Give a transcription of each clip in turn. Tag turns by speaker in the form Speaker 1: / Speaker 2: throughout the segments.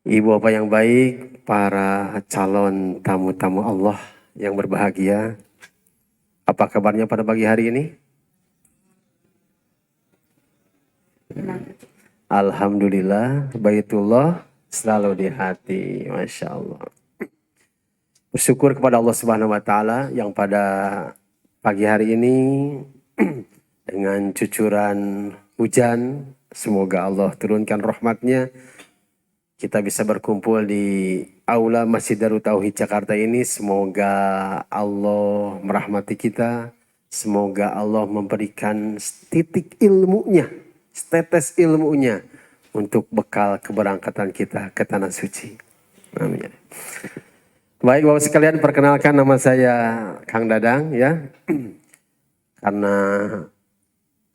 Speaker 1: Ibu bapak yang baik, para calon tamu-tamu Allah yang berbahagia. Apa kabarnya pada pagi hari ini? Alhamdulillah, baitullah selalu di hati, Masya Allah. Bersyukur kepada Allah Subhanahu Wa Taala yang pada pagi hari ini dengan cucuran hujan, semoga Allah turunkan rahmatnya. Kita bisa berkumpul di Aula Masjid Darut Tauhid Jakarta ini. Semoga Allah merahmati kita. Semoga Allah memberikan titik ilmunya, setetes ilmunya untuk bekal keberangkatan kita ke Tanah Suci. Amin. Baik Bapak sekalian, perkenalkan nama saya Kang Dadang ya. Karena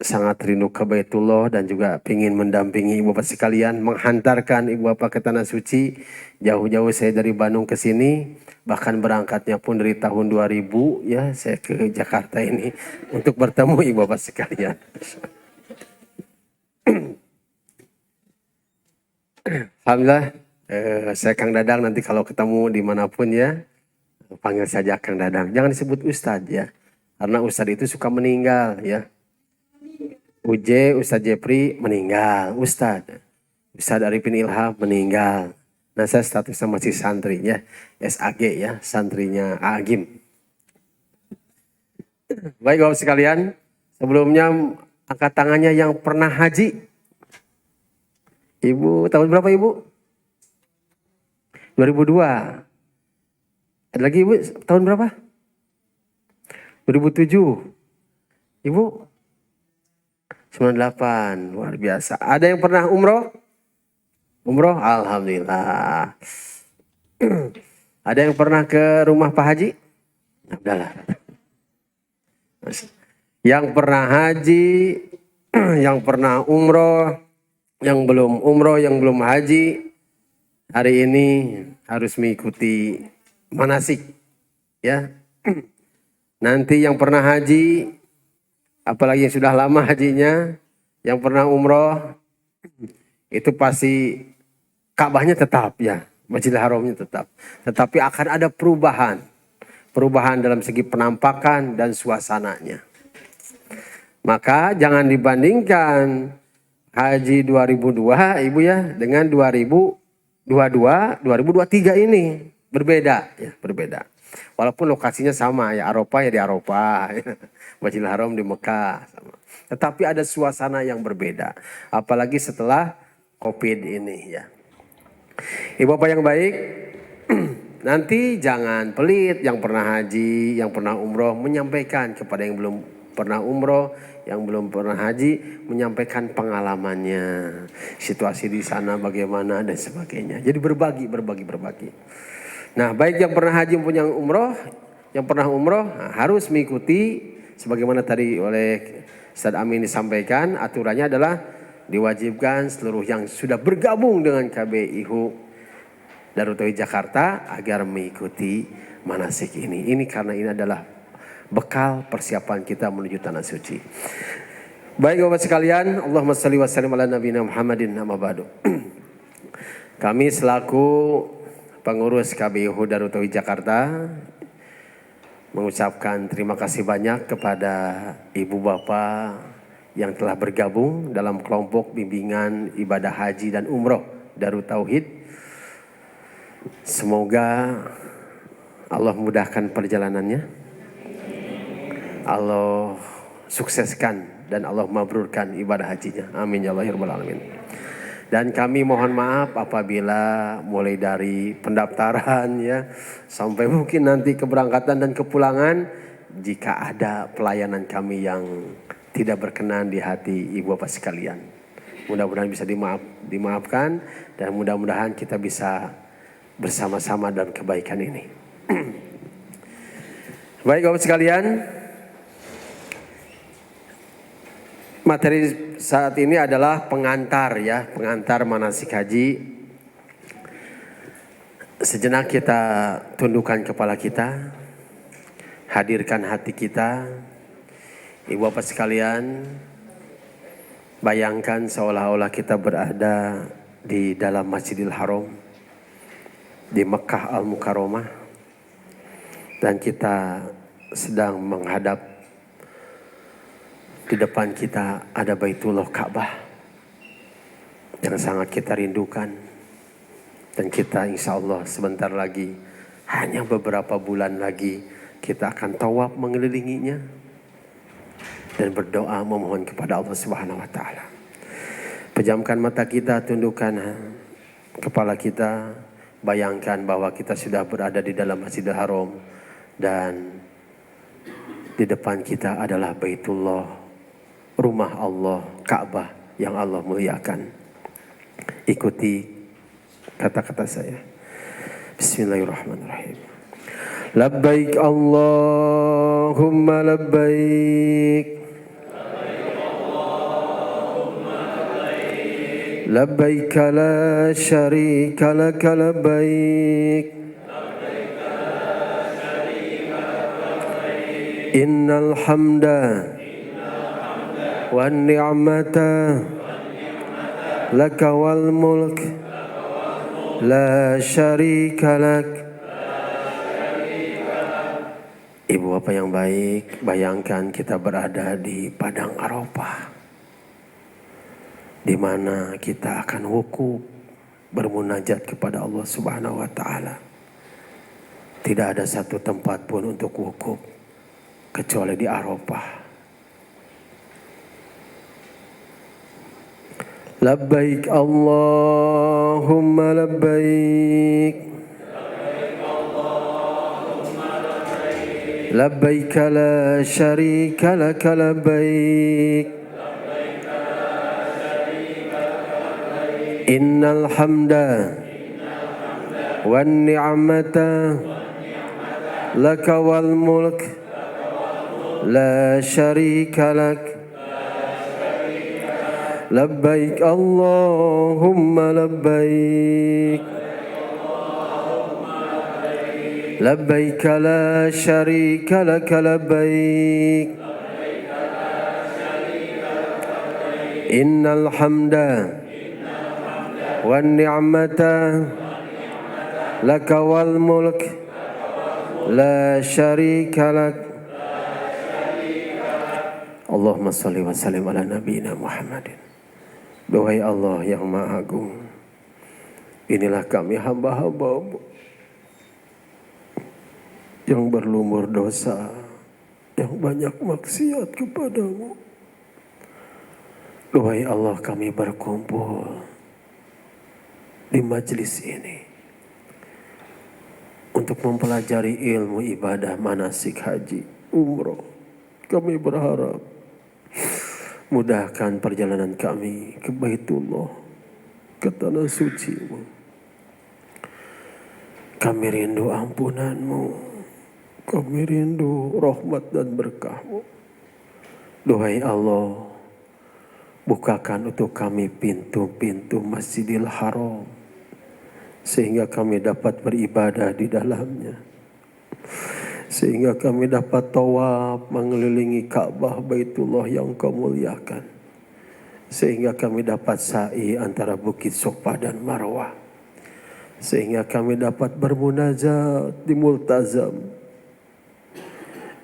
Speaker 1: sangat rindu ke Baitullah dan juga ingin mendampingi ibu bapak sekalian, menghantarkan ibu bapak ke Tanah Suci. Jauh-jauh saya dari Bandung ke sini, bahkan berangkatnya pun dari tahun 2000 ya, saya ke Jakarta ini untuk bertemu ibu bapak sekalian. Alhamdulillah, saya Kang Dadang, nanti kalau ketemu dimanapun ya, panggil saja Kang Dadang. Jangan disebut Ustadz ya, karena Ustadz itu suka meninggal ya. Ustadz Jepri meninggal, Ustadz Arifin Ilham meninggal. Nah saya statusnya masih santrinya, SAG ya, santrinya Agim. Baik Bapak sekalian, sebelumnya angkat tangannya yang pernah haji. Ibu tahun berapa Ibu? 2002. Ada lagi Ibu tahun berapa? 2007. Ibu? 98, luar biasa. Ada yang pernah umroh? Umroh, alhamdulillah. Ada yang pernah ke rumah Pak Haji? Udahlah. Yang pernah haji, yang pernah umroh, yang belum umroh, yang belum haji, hari ini harus mengikuti manasik. Ya. Nanti yang pernah haji, apalagi yang sudah lama hajinya, yang pernah umroh, itu pasti Ka'bahnya tetap ya, Masjidil Haramnya tetap. Tetapi akan ada perubahan. Perubahan dalam segi penampakan dan suasananya. Maka jangan dibandingkan haji 2002 Ibu ya dengan 2022, 2023 ini. Berbeda ya, berbeda. Walaupun lokasinya sama ya, Arafah ya di Arafah, ya. Masjidil Haram di Mekah sama. Tetapi ada suasana yang berbeda, apalagi setelah Covid ini ya. Ibu bapak yang baik, nanti jangan pelit yang pernah haji, yang pernah umroh menyampaikan kepada yang belum pernah umroh, yang belum pernah haji menyampaikan pengalamannya, situasi di sana bagaimana dan sebagainya. Jadi berbagi. Nah, baik yang pernah haji maupun yang pernah umroh harus mengikuti sebagaimana tadi oleh Ustadz Amin disampaikan, aturannya adalah diwajibkan seluruh yang sudah bergabung dengan KBIHU Darut Tauhid Jakarta agar mengikuti manasik ini. Ini karena ini adalah bekal persiapan kita menuju Tanah Suci. Baik Bapak sekalian, Allahumma shalli wa sallim ala nabiyina Muhammadin amma ba'du. Kami selaku pengurus KBIHU Darut Tauhid Jakarta mengucapkan terima kasih banyak kepada ibu bapak yang telah bergabung dalam kelompok bimbingan ibadah haji dan umroh Darut Tauhid. Semoga Allah mudahkan perjalanannya, Allah sukseskan dan Allah mabrurkan ibadah hajinya. Amin ya Allah ya rabbal alamin. Dan kami mohon maaf apabila mulai dari pendaftaran ya sampai mungkin nanti keberangkatan dan kepulangan jika ada pelayanan kami yang tidak berkenan di hati ibu bapak sekalian. Mudah-mudahan bisa dimaafkan dan mudah-mudahan kita bisa bersama-sama dalam kebaikan ini. Baik bapak sekalian, materi saat ini adalah pengantar ya, pengantar manasik haji. Sejenak kita tundukkan kepala kita, hadirkan hati kita. Ibu bapak sekalian, bayangkan seolah-olah kita berada di dalam Masjidil Haram. di Mekah Al-Mukarramah, dan kita sedang menghadap di depan kita ada Baitullah Ka'bah yang sangat kita rindukan, dan kita insya Allah sebentar lagi, hanya beberapa bulan lagi, kita akan tawaf mengelilinginya dan berdoa memohon kepada Allah Subhanahu wa Ta'ala. Pejamkan mata kita, tundukkan kepala kita, bayangkan bahwa kita sudah berada di dalam Masjidil Haram dan di depan kita adalah Baitullah, rumah Allah, Ka'bah yang Allah muliakan. Ikuti kata-kata saya. Bismillahirrahmanirrahim. Labbaik Allahumma labbaik. لبيك لا شريك لك لبيك إن الحمد والنعمة لك والملك لا شريك لك. Ibu bapak yang baik, bayangkan kita berada di Padang Arafah, di mana kita akan wukuf bermunajat kepada Allah Subhanahu wa Ta'ala. Tidak ada satu tempat pun untuk wukuf kecuali di Arafah. Labbaik Allahumma labbaik. Labbaik la syarika laka labbaik. Innal hamda wan ni'mata laka wal mulk la syarika lak. Labbaik Allahumma labbaik. Labbaik la syarika laka labbaik. Innal hamda والنعمة لك والملك لا شريك لك. Allahumma salli wa sallim ala nabiyina Muhammadin. Doa Allah yang Maha Agung, inilah kami hamba-hamba-Mu yang berlumur dosa, yang banyak maksiat kepadamu. Doa Allah, kami berkumpul di majelis ini untuk mempelajari ilmu ibadah manasik haji, umroh. Kami berharap mudahkan perjalanan kami ke Baitullah, ke tanah suci-Mu. Kami rindu ampunan-Mu, kami rindu rahmat dan berkah-Mu. Duhai Allah, bukakan untuk kami pintu-pintu Masjidil Haram, sehingga kami dapat beribadah di dalamnya, sehingga kami dapat tawaf mengelilingi Ka'bah Baitullah yang Kau muliakan, sehingga kami dapat sa'i antara Bukit Sofa dan Marwah, sehingga kami dapat bermunajat di Multazam.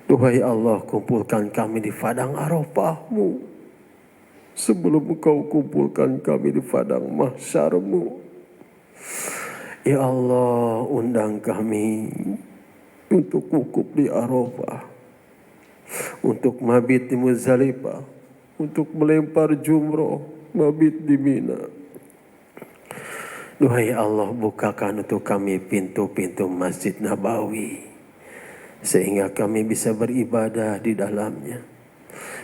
Speaker 1: Duhai Allah, kumpulkan kami di padang Arafah-Mu sebelum Kau kumpulkan kami di padang mahsyar-Mu. Ya Allah, undang kami untuk wukuf di Arafah, untuk mabit di Muzdalifah, untuk melempar jumroh, mabit di Mina. Duhai Allah, bukakan untuk kami pintu-pintu Masjid Nabawi, sehingga kami bisa beribadah di dalamnya,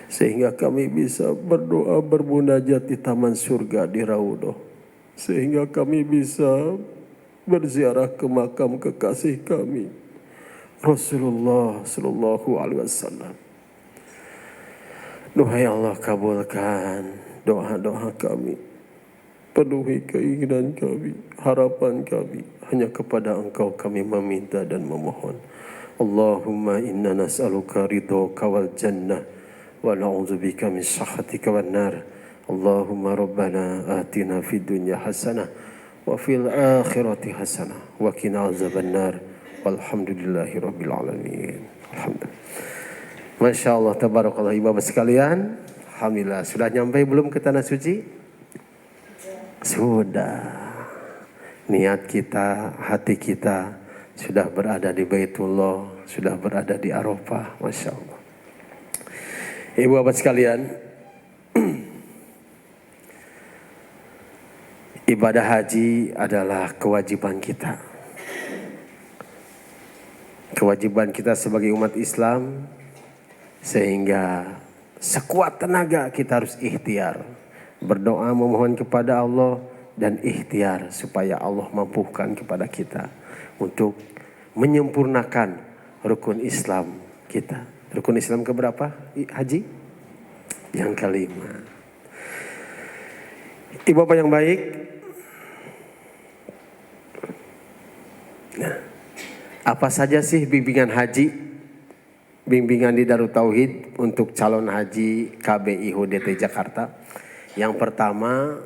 Speaker 1: sehingga kami bisa berdoa bermunajat di taman surga di Raudhah, sehingga kami bisa berziarah ke makam kekasih kami Rasulullah sallallahu alaihi wasallam. Duhai Allah, kabulkan doa-doa kami, penuhi keinginan kami, harapan kami. Hanya kepada Engkau kami meminta dan memohon. Allahumma inna nas'aluka ridhaka wal jannah wa na'udzubika min sakhatika wan nar. Allahumma rabbana atina fid dunya hasanah wa fil akhirati hasanah wa qina azabannar. Walhamdulillahirabbil alamin. Alhamdulillah. Masya Allah, tabarakallah. Ibu-ibu sekalian, alhamdulillah. Sudah nyampe belum ke tanah suci? Sudah. Niat kita, hati kita sudah berada di Baitullah, sudah berada di Arafah. Masya Allah. Ibu-ibu sekalian, ibadah haji adalah kewajiban kita. Kewajiban kita sebagai umat Islam, sehingga sekuat tenaga kita harus ikhtiar, berdoa memohon kepada Allah dan ikhtiar supaya Allah mampukan kepada kita untuk menyempurnakan rukun Islam kita. Rukun Islam keberapa, Haji? Yang kelima. Ibu bapak yang baik, nah, apa saja sih bimbingan haji, bimbingan di Darut Tauhid untuk calon haji KBI HUDT Jakarta? Yang pertama,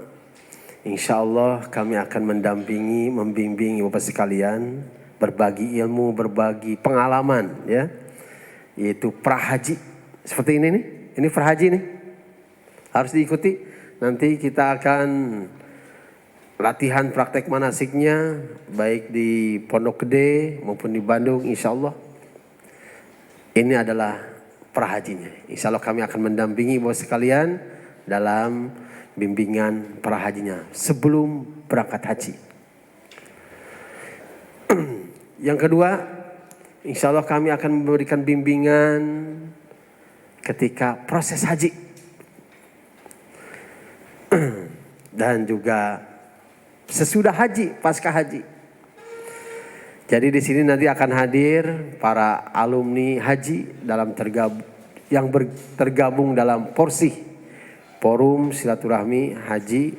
Speaker 1: insya Allah kami akan mendampingi, membimbing ibu bapak sekalian, berbagi ilmu, berbagi pengalaman, ya, yaitu prahaji. Seperti ini nih, ini prahaji nih, harus diikuti. Nanti kita akan latihan praktek manasiknya, baik di Pondok Gede maupun di Bandung, insya Allah. Ini adalah prahajinya. Insya Allah kami akan mendampingi ibu sekalian dalam bimbingan prahajinya sebelum berangkat haji. Yang kedua, insya Allah kami akan memberikan bimbingan ketika proses haji dan juga sesudah haji, pasca haji. Jadi di sini nanti akan hadir para alumni haji dalam tergabung dalam porsi Forum Silaturahmi Haji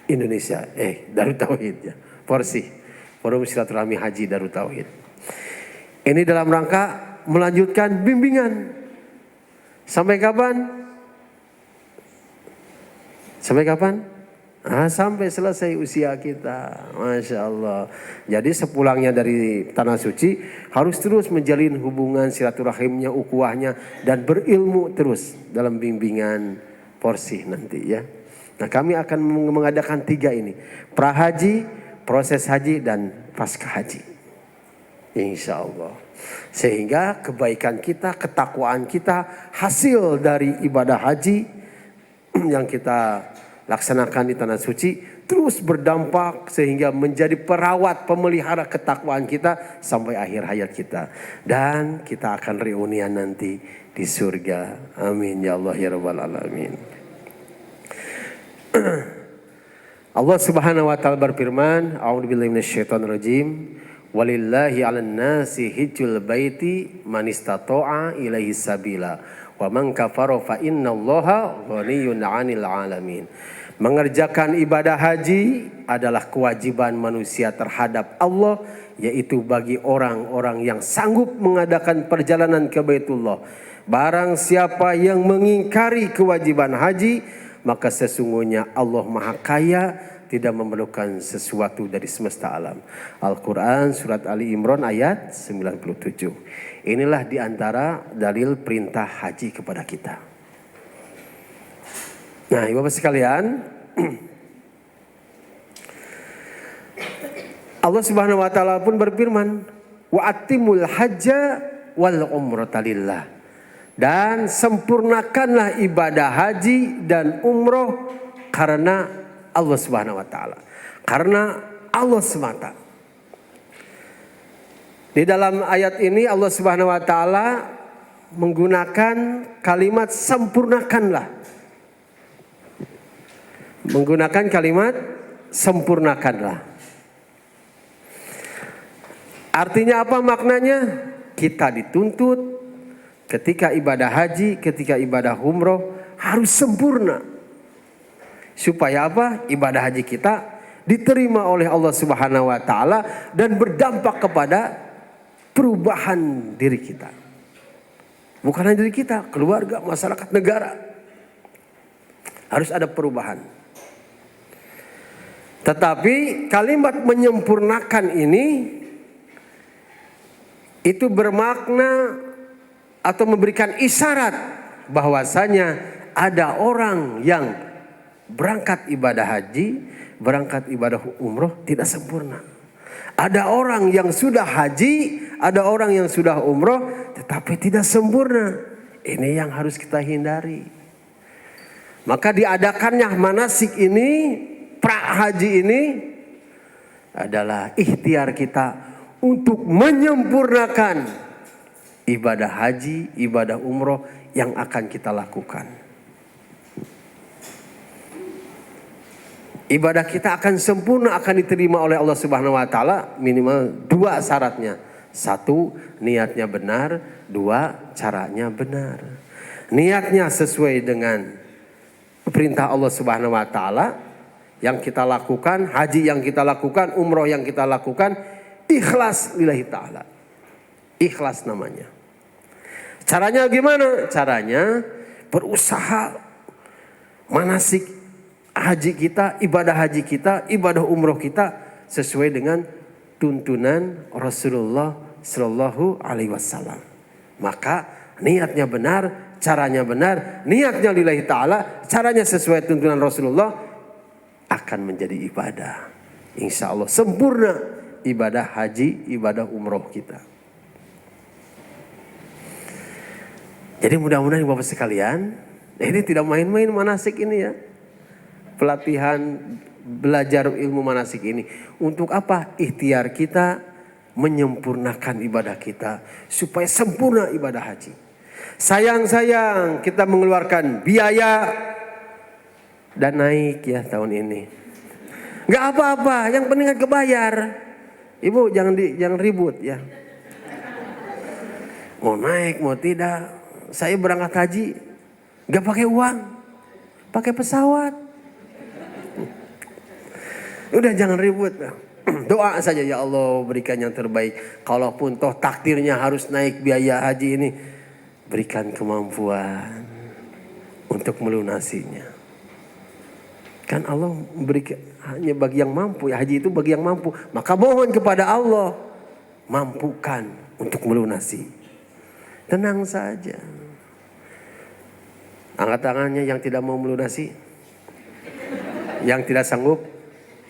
Speaker 1: Indonesia, Darut Tauhid ya. Porsi Forum Silaturahmi Haji Darut Tauhid. Ini dalam rangka melanjutkan bimbingan. Sampai kapan? Sampai kapan? Sampai selesai usia kita. Masya Allah. Jadi sepulangnya dari Tanah Suci harus terus menjalin hubungan silaturahimnya, ukuahnya, dan berilmu terus dalam bimbingan porsi nanti ya. Nah, kami akan mengadakan 3 ini. Prahaji, proses haji, dan pasca haji. Insya Allah. Sehingga kebaikan kita, ketakwaan kita, hasil dari ibadah haji yang kita laksanakan di Tanah Suci terus berdampak sehingga menjadi perawat pemelihara ketakwaan kita sampai akhir hayat kita. Dan kita akan reunian nanti di surga. Amin ya Allah ya rabbal alamin. Allah Subhanahu wa taala berfirman, a'udzubillahi minasyaitonir rajim. Walillahi 'alan nasi hijjul baiti man istata'a ilaihi sabila. Wa man kafara fa innallaha ghaniyyun 'anil 'alamin. Mengerjakan ibadah haji adalah kewajiban manusia terhadap Allah, yaitu bagi orang-orang yang sanggup mengadakan perjalanan ke Baitullah. Barang siapa yang mengingkari kewajiban haji, maka sesungguhnya Allah Maha Kaya, tidak memerlukan sesuatu dari semesta alam. Al-Quran surat Ali Imran ayat 97. Inilah diantara dalil perintah haji kepada kita. Nah, ibu bapak sekalian, Allah Subhanahu wa taala pun berfirman, wa atimul hajja wal umrata lillah. Dan sempurnakanlah ibadah haji dan umroh karena Allah Subhanahu wa taala. Karena Allah semata. Di dalam ayat ini Allah Subhanahu wa taala menggunakan kalimat sempurnakanlah. Menggunakan kalimat sempurnakanlah. Artinya apa maknanya? Kita dituntut ketika ibadah haji, ketika ibadah umroh harus sempurna. Supaya apa? Ibadah haji kita diterima oleh Allah Subhanahu wa taala dan berdampak kepada perubahan diri kita. Bukan hanya diri kita, keluarga, masyarakat, negara. Harus ada perubahan. Tetapi kalimat menyempurnakan ini itu bermakna atau memberikan isyarat bahwasanya ada orang yang berangkat ibadah haji, berangkat ibadah umroh tidak sempurna. Ada orang yang sudah haji, ada orang yang sudah umroh tetapi tidak sempurna. Ini yang harus kita hindari. Maka diadakannya manasik ini, pra haji ini adalah ikhtiar kita untuk menyempurnakan ibadah haji, ibadah umroh yang akan kita lakukan. Ibadah kita akan sempurna, akan diterima oleh Allah Subhanahu wa taala minimal 2 syaratnya. 1, niatnya benar, 2, caranya benar. Niatnya sesuai dengan perintah Allah Subhanahu wa taala yang kita lakukan, haji yang kita lakukan, umroh yang kita lakukan, ikhlas lillahi taala. Ikhlas namanya. Caranya gimana? Caranya berusaha manasik haji kita, ibadah haji kita, ibadah umroh kita sesuai dengan tuntunan Rasulullah Shallallahu Alaihi Wasallam. Maka niatnya benar, caranya benar, niatnya lillahi ta'ala, caranya sesuai tuntunan Rasulullah, akan menjadi ibadah. Insya Allah sempurna ibadah haji, ibadah umroh kita. Jadi mudah-mudahan Bapak sekalian, ini tidak main-main manasik ini ya. Pelatihan belajar ilmu manasik ini untuk apa? Ikhtiar kita menyempurnakan ibadah kita supaya sempurna ibadah haji. Sayang kita mengeluarkan biaya dan naik ya tahun ini. Nggak apa-apa, yang penting kan kebayar. Ibu jangan ribut ya. Mau naik mau tidak, saya berangkat haji nggak pakai uang, pakai pesawat. Udah jangan ribut. Doa saja, ya Allah berikan yang terbaik. Kalaupun toh takdirnya harus naik biaya haji ini, berikan kemampuan untuk melunasinya. Kan Allah memberikan hanya bagi yang mampu, ya haji itu bagi yang mampu. Maka mohon kepada Allah, mampukan untuk melunasi. Tenang saja. Angkat tangannya yang tidak mau melunasi. Yang tidak sanggup.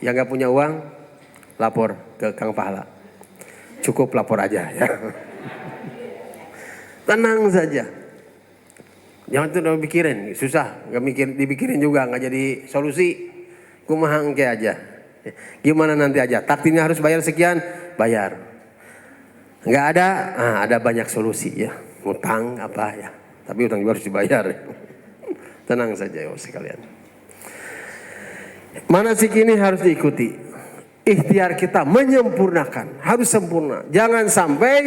Speaker 1: Yang gak punya uang, lapor ke Kang Pahala. Cukup lapor aja ya. Tenang saja. Jangan tuh pikirin, susah. Gak dipikirin juga, gak jadi solusi. Kumaha engke aja. Gimana nanti aja, takdirnya harus bayar sekian, bayar. Gak ada, ada banyak solusi ya. Utang apa ya. Tapi utang juga harus dibayar. Tenang saja ya sekalian. Manasik ini harus diikuti. Ikhtiar kita menyempurnakan, harus sempurna. Jangan sampai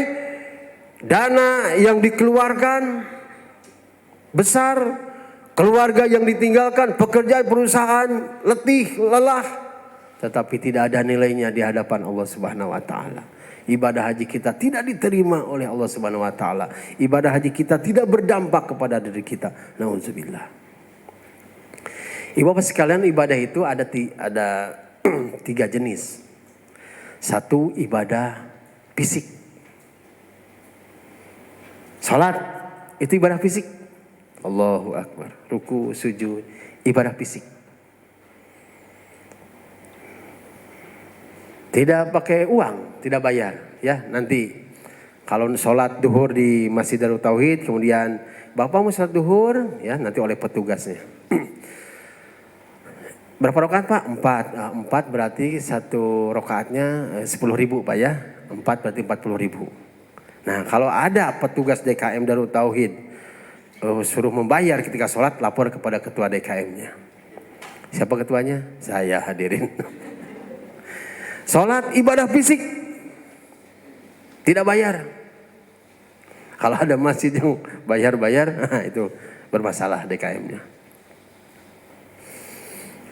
Speaker 1: dana yang dikeluarkan besar, keluarga yang ditinggalkan, pekerjaan perusahaan letih, lelah, tetapi tidak ada nilainya di hadapan Allah Subhanahu wa taala. Ibadah haji kita tidak diterima oleh Allah Subhanahu wa taala. Ibadah haji kita tidak berdampak kepada diri kita. Nauzubillah. Ibu bapak sekalian, ibadah itu ada 3 jenis. 1, ibadah fisik. Salat itu ibadah fisik. Allahu Akbar. Ruku, sujud, ibadah fisik. Tidak pakai uang, tidak bayar. Ya nanti kalau sholat duhur di Masjid Darut Tauhid, kemudian bapak mau sholat duhur, ya nanti oleh petugasnya. Berapa rakaat Pak? 4. 4 berarti 1 rakaatnya 10.000 Pak ya. 4 berarti 40.000. Nah kalau ada petugas DKM Darut Tauhid suruh membayar ketika sholat, lapor kepada ketua DKM-nya. Siapa ketuanya? Saya hadirin. Sholat ibadah fisik tidak bayar. Kalau ada masjid yang bayar-bayar, itu bermasalah DKM-nya.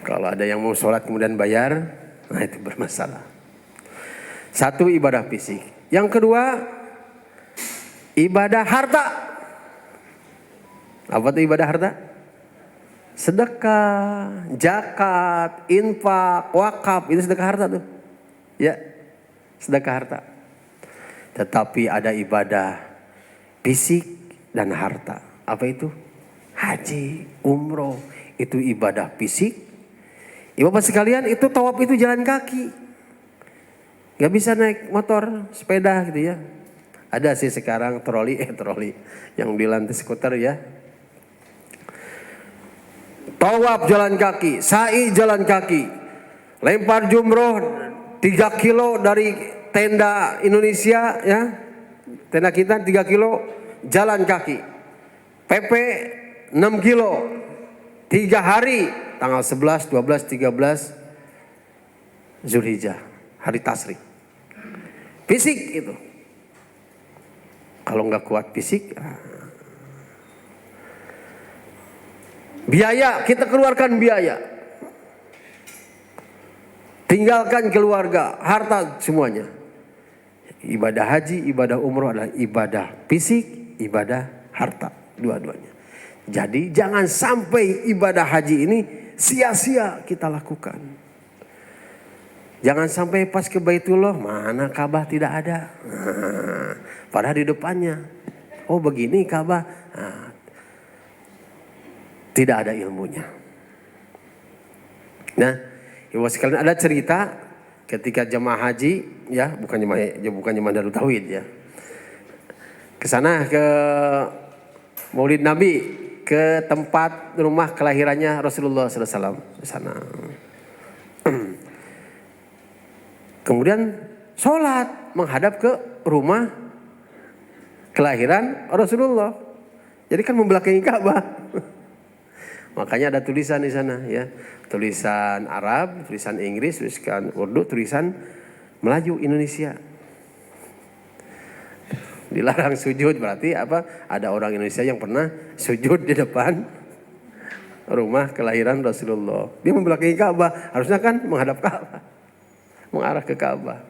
Speaker 1: Kalau ada yang mau sholat kemudian bayar, nah itu bermasalah. 1, ibadah fisik. Yang kedua, ibadah harta. Apa itu ibadah harta? Sedekah, zakat, infak, wakaf, itu sedekah harta tuh. Ya, sedekah harta. Tetapi ada ibadah fisik dan harta. Apa itu? Haji, umroh, itu ibadah fisik. Ya Bapak sekalian, itu tawaf itu jalan kaki. Gak bisa naik motor, sepeda gitu ya. Ada sih sekarang troli yang di lantai skuter ya. Tawaf jalan kaki, sa'i jalan kaki, lempar jumroh 3 kilo dari tenda Indonesia ya, tenda kita 3 kilo jalan kaki, PP 6 kilo, 3 hari, tanggal 11, 12, 13 Zulhijjah, hari Tasyrik. Fisik itu. Kalau nggak kuat fisik, biaya, kita keluarkan biaya. Tinggalkan keluarga, harta, semuanya. Ibadah haji, ibadah umroh adalah ibadah fisik, ibadah harta. Dua-duanya. Jadi jangan sampai ibadah haji ini sia-sia kita lakukan. Jangan sampai pas ke Baitullah, mana Ka'bah tidak ada. Padahal di depannya. Oh begini Ka'bah. Tidak ada ilmunya. Nah, ibu sekalian, ada cerita ketika jemaah haji, ya bukan jemaah Darut Tauhid ya. Ke sana ke Maulid Nabi, ke tempat rumah kelahirannya Rasulullah SAW di sana. Kemudian sholat menghadap ke rumah kelahiran Rasulullah. Jadi kan membelakangi Ka'bah. Makanya ada tulisan di sana ya. Tulisan Arab, tulisan Inggris, tulisan Urdu, tulisan Melayu Indonesia. Dilarang sujud, berarti apa? Ada orang Indonesia yang pernah sujud di depan rumah kelahiran Rasulullah. Dia membelakangi Ka'bah, harusnya kan menghadap Ka'bah, mengarah ke Ka'bah.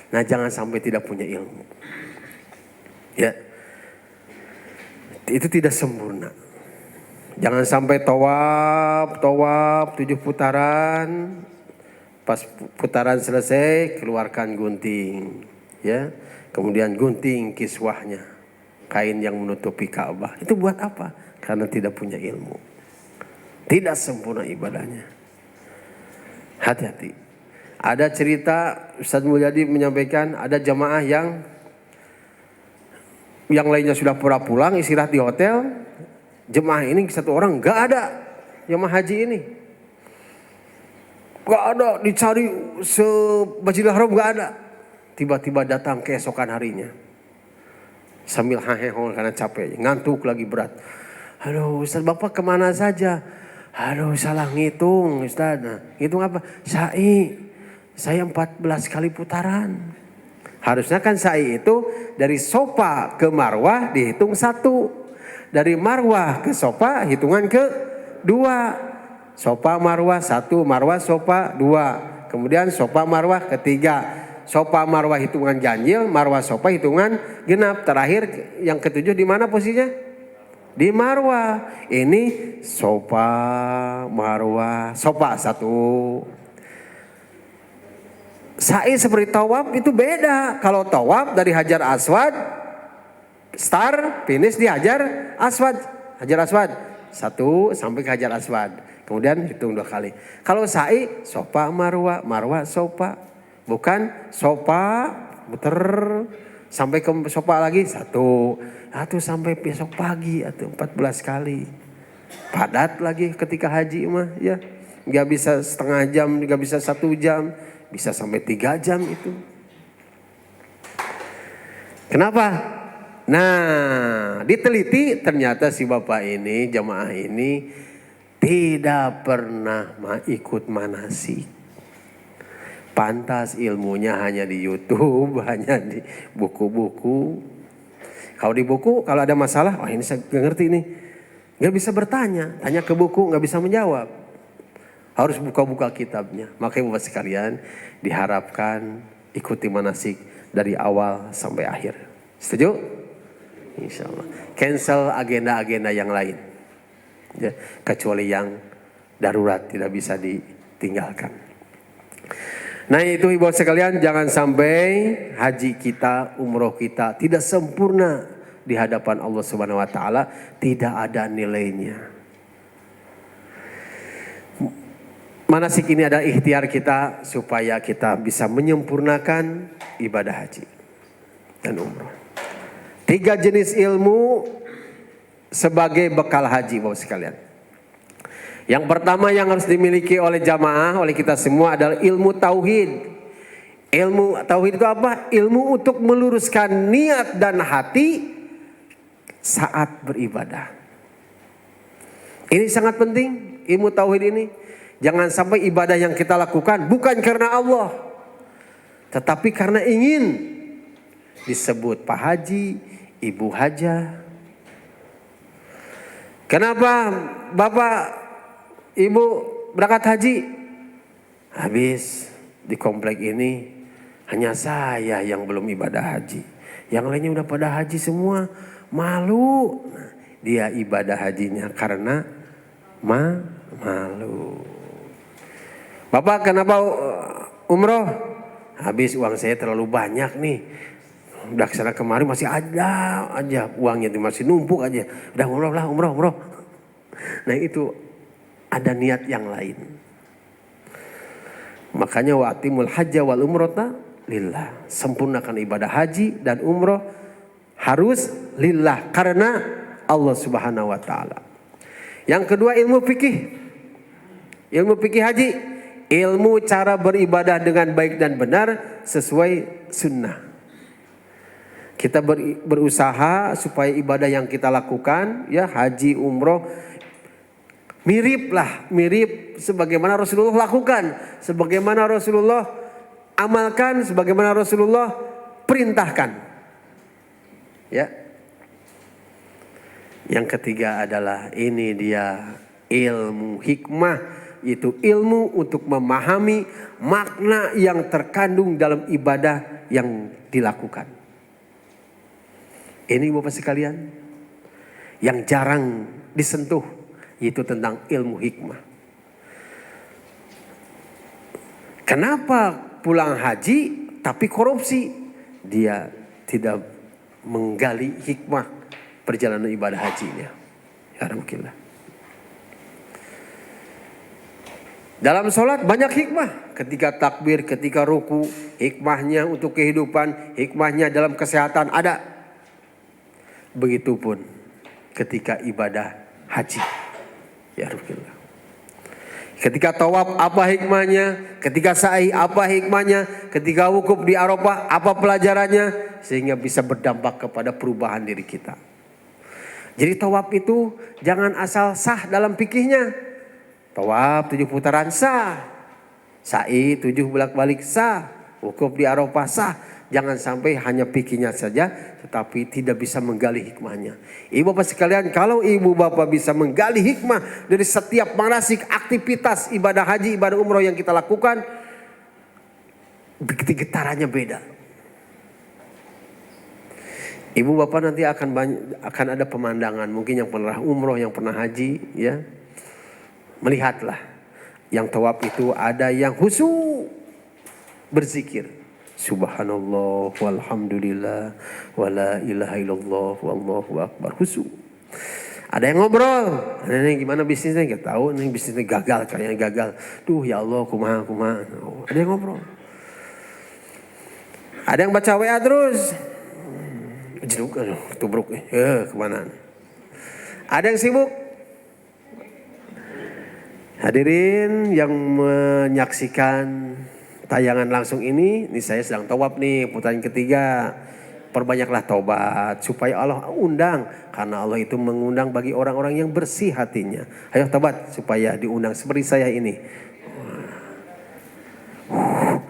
Speaker 1: Nah, jangan sampai tidak punya ilmu. Ya. Itu tidak sempurna. Jangan sampai tawaf 7 putaran. Pas putaran selesai, keluarkan gunting, ya. Kemudian gunting kiswahnya, kain yang menutupi Ka'bah. Itu buat apa? Karena tidak punya ilmu. Tidak sempurna ibadahnya. Hati-hati. Ada cerita Ustaz Mulyadi menyampaikan, ada jamaah yang lainnya sudah pura pulang istirahat di hotel. Jemaah ini satu orang nggak ada, jemaah haji ini nggak ada, dicari se-Masjidil Haram nggak ada. Tiba-tiba datang keesokan harinya sambil haheho karena capek, ngantuk lagi berat. Aduh Ustaz, Bapak kemana saja? Aduh salah ngitung Ustaz. Nah, ngitung apa? Saya 14 kali putaran. Harusnya kan sa'i itu dari Sofa ke Marwah dihitung 1. Dari Marwah ke Sofa hitungan ke 2. Sofa Marwah 1, Marwah Sofa 2. Kemudian Sofa Marwah ketiga. Sofa Marwah hitungan ganjil, Marwah Sofa hitungan genap. Terakhir yang ketujuh di mana posisinya? Di Marwah. Ini Sofa Marwah Sofa 1. Sa'i seperti tawaf itu beda. Kalau tawaf dari Hajar Aswad, start, finish di Hajar Aswad. Hajar Aswad 1 sampai ke Hajar Aswad. Kemudian hitung 2 kali. Kalau sa'i, Sofa Marwah, Marwah Sofa. Bukan Sofa, muter sampai ke Sofa lagi 1. Atau sampai besok pagi atau 14 kali. Padat lagi ketika haji mah ya. Gak bisa setengah jam, gak bisa 1 jam. Bisa sampai 3 jam itu. Kenapa? Nah, diteliti ternyata si bapak ini, jamaah ini tidak pernah ikut manasik. Pantas ilmunya hanya di YouTube, hanya di buku-buku. Kalau di buku, kalau ada masalah, ini saya gak ngerti nih. Gak bisa bertanya, tanya ke buku gak bisa menjawab. Harus buka-buka kitabnya. Makanya Bapak sekalian diharapkan ikuti manasik dari awal sampai akhir. Setuju? Insya Allah. Cancel agenda-agenda yang lain. Ya, kecuali yang darurat tidak bisa ditinggalkan. Nah itu ibu sekalian, jangan sampai haji kita, umroh kita tidak sempurna di hadapan Allah Subhanahu wa taala, tidak ada nilainya. Manasik ini adalah ikhtiar kita supaya kita bisa menyempurnakan ibadah haji dan umroh. 3 jenis ilmu sebagai bekal haji Bapak sekalian. Yang pertama yang harus dimiliki oleh jamaah, oleh kita semua adalah ilmu tauhid. Ilmu tauhid itu apa? Ilmu untuk meluruskan niat dan hati saat beribadah. Ini sangat penting, ilmu tauhid ini. Jangan sampai ibadah yang kita lakukan bukan karena Allah, tetapi karena ingin disebut Pak Haji, Ibu Haja. Kenapa Bapak, Ibu berangkat haji? Habis di komplek ini hanya saya yang belum ibadah haji. Yang lainnya udah pada haji semua, malu. Dia ibadah hajinya karena malu. Bapak kenapa umroh? Habis uang saya terlalu banyak nih. Udah kesana kemarin masih ada aja uangnya, masih numpuk aja. Udah umroh. Nah itu ada niat yang lain. Makanya wa'timul hajja wal umrata lillah. Sempurnakan ibadah haji dan umroh harus lillah karena Allah Subhanahu wa taala. Yang kedua ilmu fikih. Ilmu fikih haji, ilmu cara beribadah dengan baik dan benar sesuai sunnah. Kita berusaha supaya ibadah yang kita lakukan, ya haji, umroh, mirip sebagaimana Rasulullah lakukan, sebagaimana Rasulullah amalkan, sebagaimana Rasulullah perintahkan. Ya. Yang ketiga adalah ini dia ilmu hikmah, yaitu ilmu untuk memahami makna yang terkandung dalam ibadah yang dilakukan. Ini Bapak sekalian yang jarang disentuh, yaitu tentang ilmu hikmah. Kenapa pulang haji tapi korupsi? Dia tidak menggali hikmah perjalanan ibadah hajinya. Ya alhamdulillah. Dalam sholat banyak hikmah. Ketika takbir, ketika ruku, hikmahnya untuk kehidupan, hikmahnya dalam kesehatan ada. Begitupun ketika ibadah haji. Ya alhamdulillah. Ketika tawaf apa hikmahnya, ketika sa'i apa hikmahnya, ketika wukuf di Arafah apa pelajarannya, sehingga bisa berdampak kepada perubahan diri kita. Jadi tawaf itu jangan asal sah dalam fikihnya. Tawaf 7 putaran sah, sa'i 7 bolak-balik sah, wukuf di Arafah sah. Jangan sampai hanya fikihnya saja tetapi tidak bisa menggali hikmahnya. Ibu bapak sekalian, kalau ibu bapak bisa menggali hikmah dari setiap manasik aktivitas ibadah haji, ibadah umroh yang kita lakukan, getarannya beda. Ibu bapak nanti akan ada pemandangan, mungkin yang pernah umroh, yang pernah haji, ya. Melihatlah yang tawaf itu ada yang khusyuk berzikir. Subhanallah walhamdulillah wala ilaha illallah wallahu akbar, khusyuk. Ada yang ngobrol, ini gimana bisnisnya, nggak tahu, ini bisnisnya gagal, kayaknya gagal. Duh ya Allah, kumaha. Ada yang ngobrol. Ada yang baca WA terus. Jeduk, tubruk nih, kemana? Ada yang sibuk. Hadirin yang menyaksikan tayangan langsung ini saya sedang tawaf nih, putaran ketiga. Perbanyaklah taubat supaya Allah undang, karena Allah itu mengundang bagi orang-orang yang bersih hatinya. Ayo taubat supaya diundang seperti saya ini.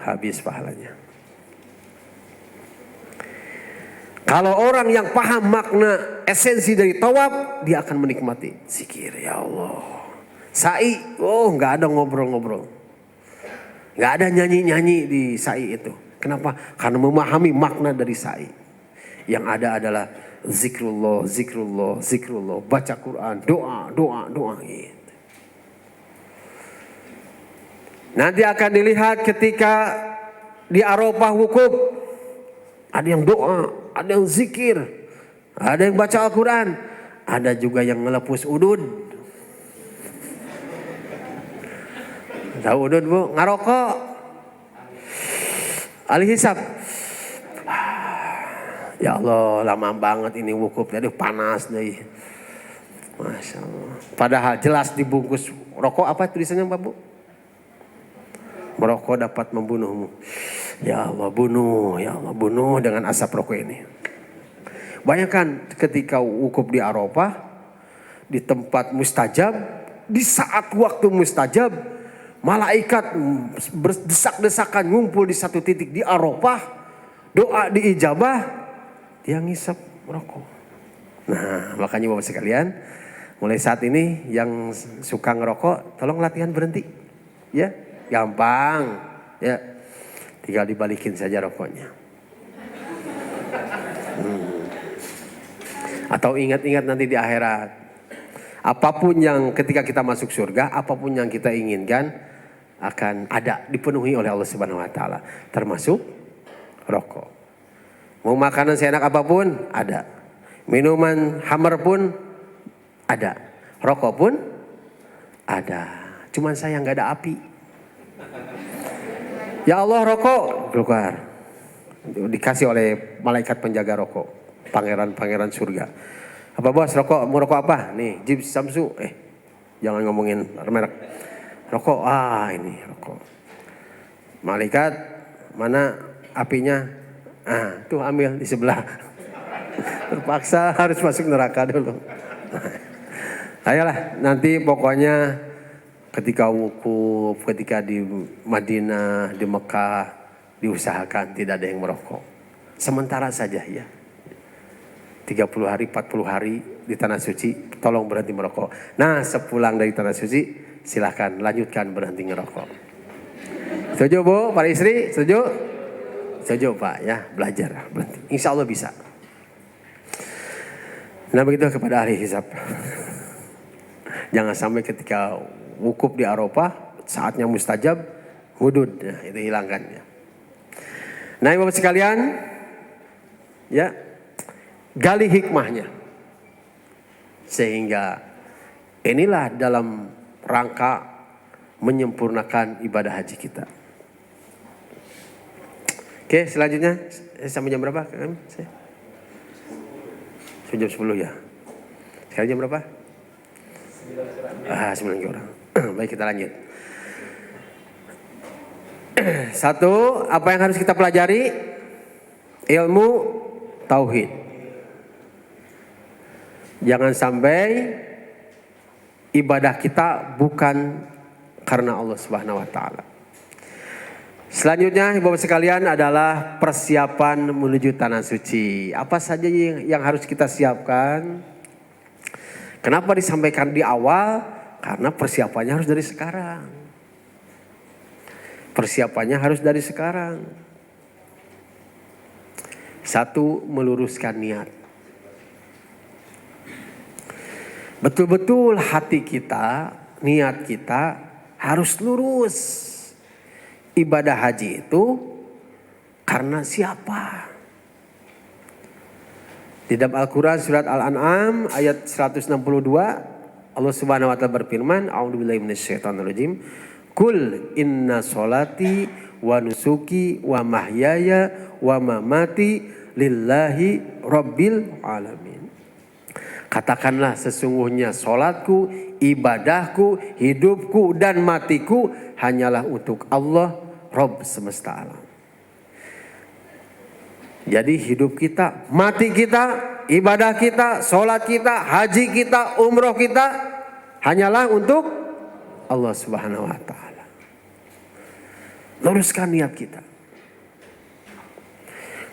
Speaker 1: Habis pahalanya. Kalau orang yang paham makna esensi dari tawaf, dia akan menikmati zikir, ya Allah. Sa'i, nggak ada ngobrol-ngobrol. Nggak ada nyanyi-nyanyi di sa'i itu. Kenapa? Karena memahami makna dari sa'i. Yang ada adalah zikrullah, zikrullah, zikrullah, baca Quran, doa, doa, doa gitu. Nanti akan dilihat ketika di Arafah wukuf, ada yang doa, ada yang zikir, ada yang baca Al-Quran, ada juga yang ngelepus udud. Tahu udud bu? Ngarokok, ahli hisab. Ya Allah, lama banget ini wukuf, jadi panas deh. Masya Allah. Padahal jelas dibungkus rokok, apa tulisannya Pak Bu? Merokok dapat membunuhmu. Ya Allah bunuh, ya Allah bunuh dengan asap rokok ini. Bayangkan ketika wukuf di Arafah, di tempat mustajab, di saat waktu mustajab, malaikat berdesak-desakan ngumpul di satu titik di Arafah, doa diijabah, dia ngisap rokok. Nah makanya Bapak sekalian, mulai saat ini yang suka ngerokok, tolong latihan berhenti. Ya, gampang. Ya, tinggal dibalikin saja rokoknya. Atau ingat-ingat nanti di akhirat, apapun yang ketika kita masuk surga, apapun yang kita inginkan akan ada, dipenuhi oleh Allah Subhanahu wa taala, termasuk rokok. Mau makanan seenak apapun ada. Minuman hammer pun ada. Rokok pun ada. Cuman saya nggak ada api. Ya Allah rokok keluar. Dikasih oleh malaikat penjaga rokok, pangeran-pangeran surga. Apa bos rokok? Mau rokok apa? Nih Jeep Samsu. Jangan ngomongin merek. Rokok, ini rokok. Malaikat, mana apinya? Tuh ambil di sebelah. Terpaksa harus masuk neraka dulu. Ayolah nanti pokoknya ketika wukuf, ketika di Madinah, di Mekah, diusahakan tidak ada yang merokok. Sementara saja ya. 30 hari, 40 hari di Tanah Suci, tolong berhenti merokok. Nah sepulang dari Tanah Suci, silahkan lanjutkan berhenti ngerokok. Setuju Bu, para istri? Setuju? Setuju Pak ya, belajar berhenti. Insya Allah bisa. Nah begitu kepada ahli hisab. Jangan sampai ketika wukuf di Arafah, saatnya mustajab, hudud, itu hilangkan ya. Nah Bapak sekalian, ya gali hikmahnya. Sehingga inilah dalam rangka menyempurnakan ibadah haji kita. Oke selanjutnya, sampai jam berapa? Jam 10 ya. Sekarang jam berapa? 9 orang. Baik kita lanjut. Satu, apa yang harus kita pelajari? Ilmu tauhid. Jangan sampai ibadah kita bukan karena Allah Subhanahu wa taala. Selanjutnya Bapak sekalian adalah persiapan menuju tanah suci. Apa saja yang harus kita siapkan? Kenapa disampaikan di awal? Karena persiapannya harus dari sekarang. Persiapannya harus dari sekarang. Satu, meluruskan niat. Betul-betul hati kita, niat kita harus lurus. Ibadah haji itu karena siapa? Di dalam Al-Quran surat Al-An'am ayat 162 Allah Subhanahu wa taala berfirman, A'udzubillahi minasyaitonirrajim. Kul inna sholati wa nusuki wa mahyaya wa mamati lillahi rabbil alamin. Katakanlah sesungguhnya solatku, ibadahku, hidupku dan matiku hanyalah untuk Allah Rabb semesta alam. Jadi hidup kita, mati kita, ibadah kita, sholat kita, haji kita, umroh kita hanyalah untuk Allah Subhanahu wa taala. Luruskan niat kita.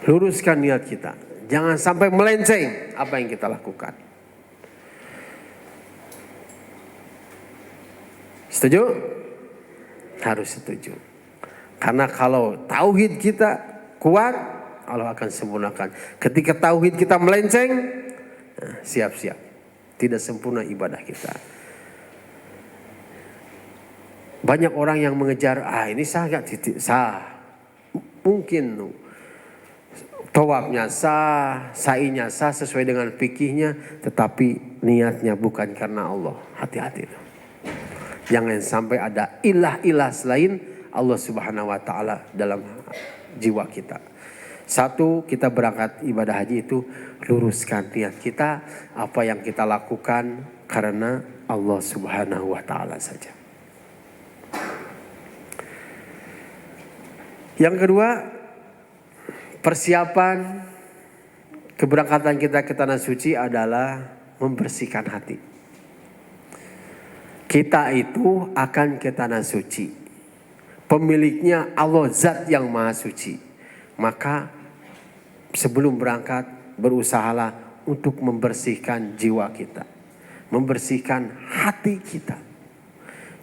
Speaker 1: Luruskan niat kita. Jangan sampai melenceng apa yang kita lakukan. Setuju? Harus setuju. Karena kalau tauhid kita kuat, Allah akan sempurnakan. Ketika tauhid kita melenceng, siap-siap, tidak sempurna ibadah kita. Banyak orang yang mengejar, ini sah gak? Sah. Mungkin tawafnya sah, sa'inya sah sesuai dengan fikihnya, tetapi niatnya bukan karena Allah. Hati-hati. Jangan sampai ada ilah-ilah selain Allah Subhanahu wa taala dalam jiwa kita. Satu, kita berangkat ibadah haji itu luruskan niat kita, apa yang kita lakukan karena Allah Subhanahu wa taala saja. Yang kedua, persiapan keberangkatan kita ke tanah suci adalah membersihkan hati. Kita itu akan ke tanah suci. Pemiliknya Allah Zat yang Maha Suci. Maka sebelum berangkat berusahalah untuk membersihkan jiwa kita. Membersihkan hati kita.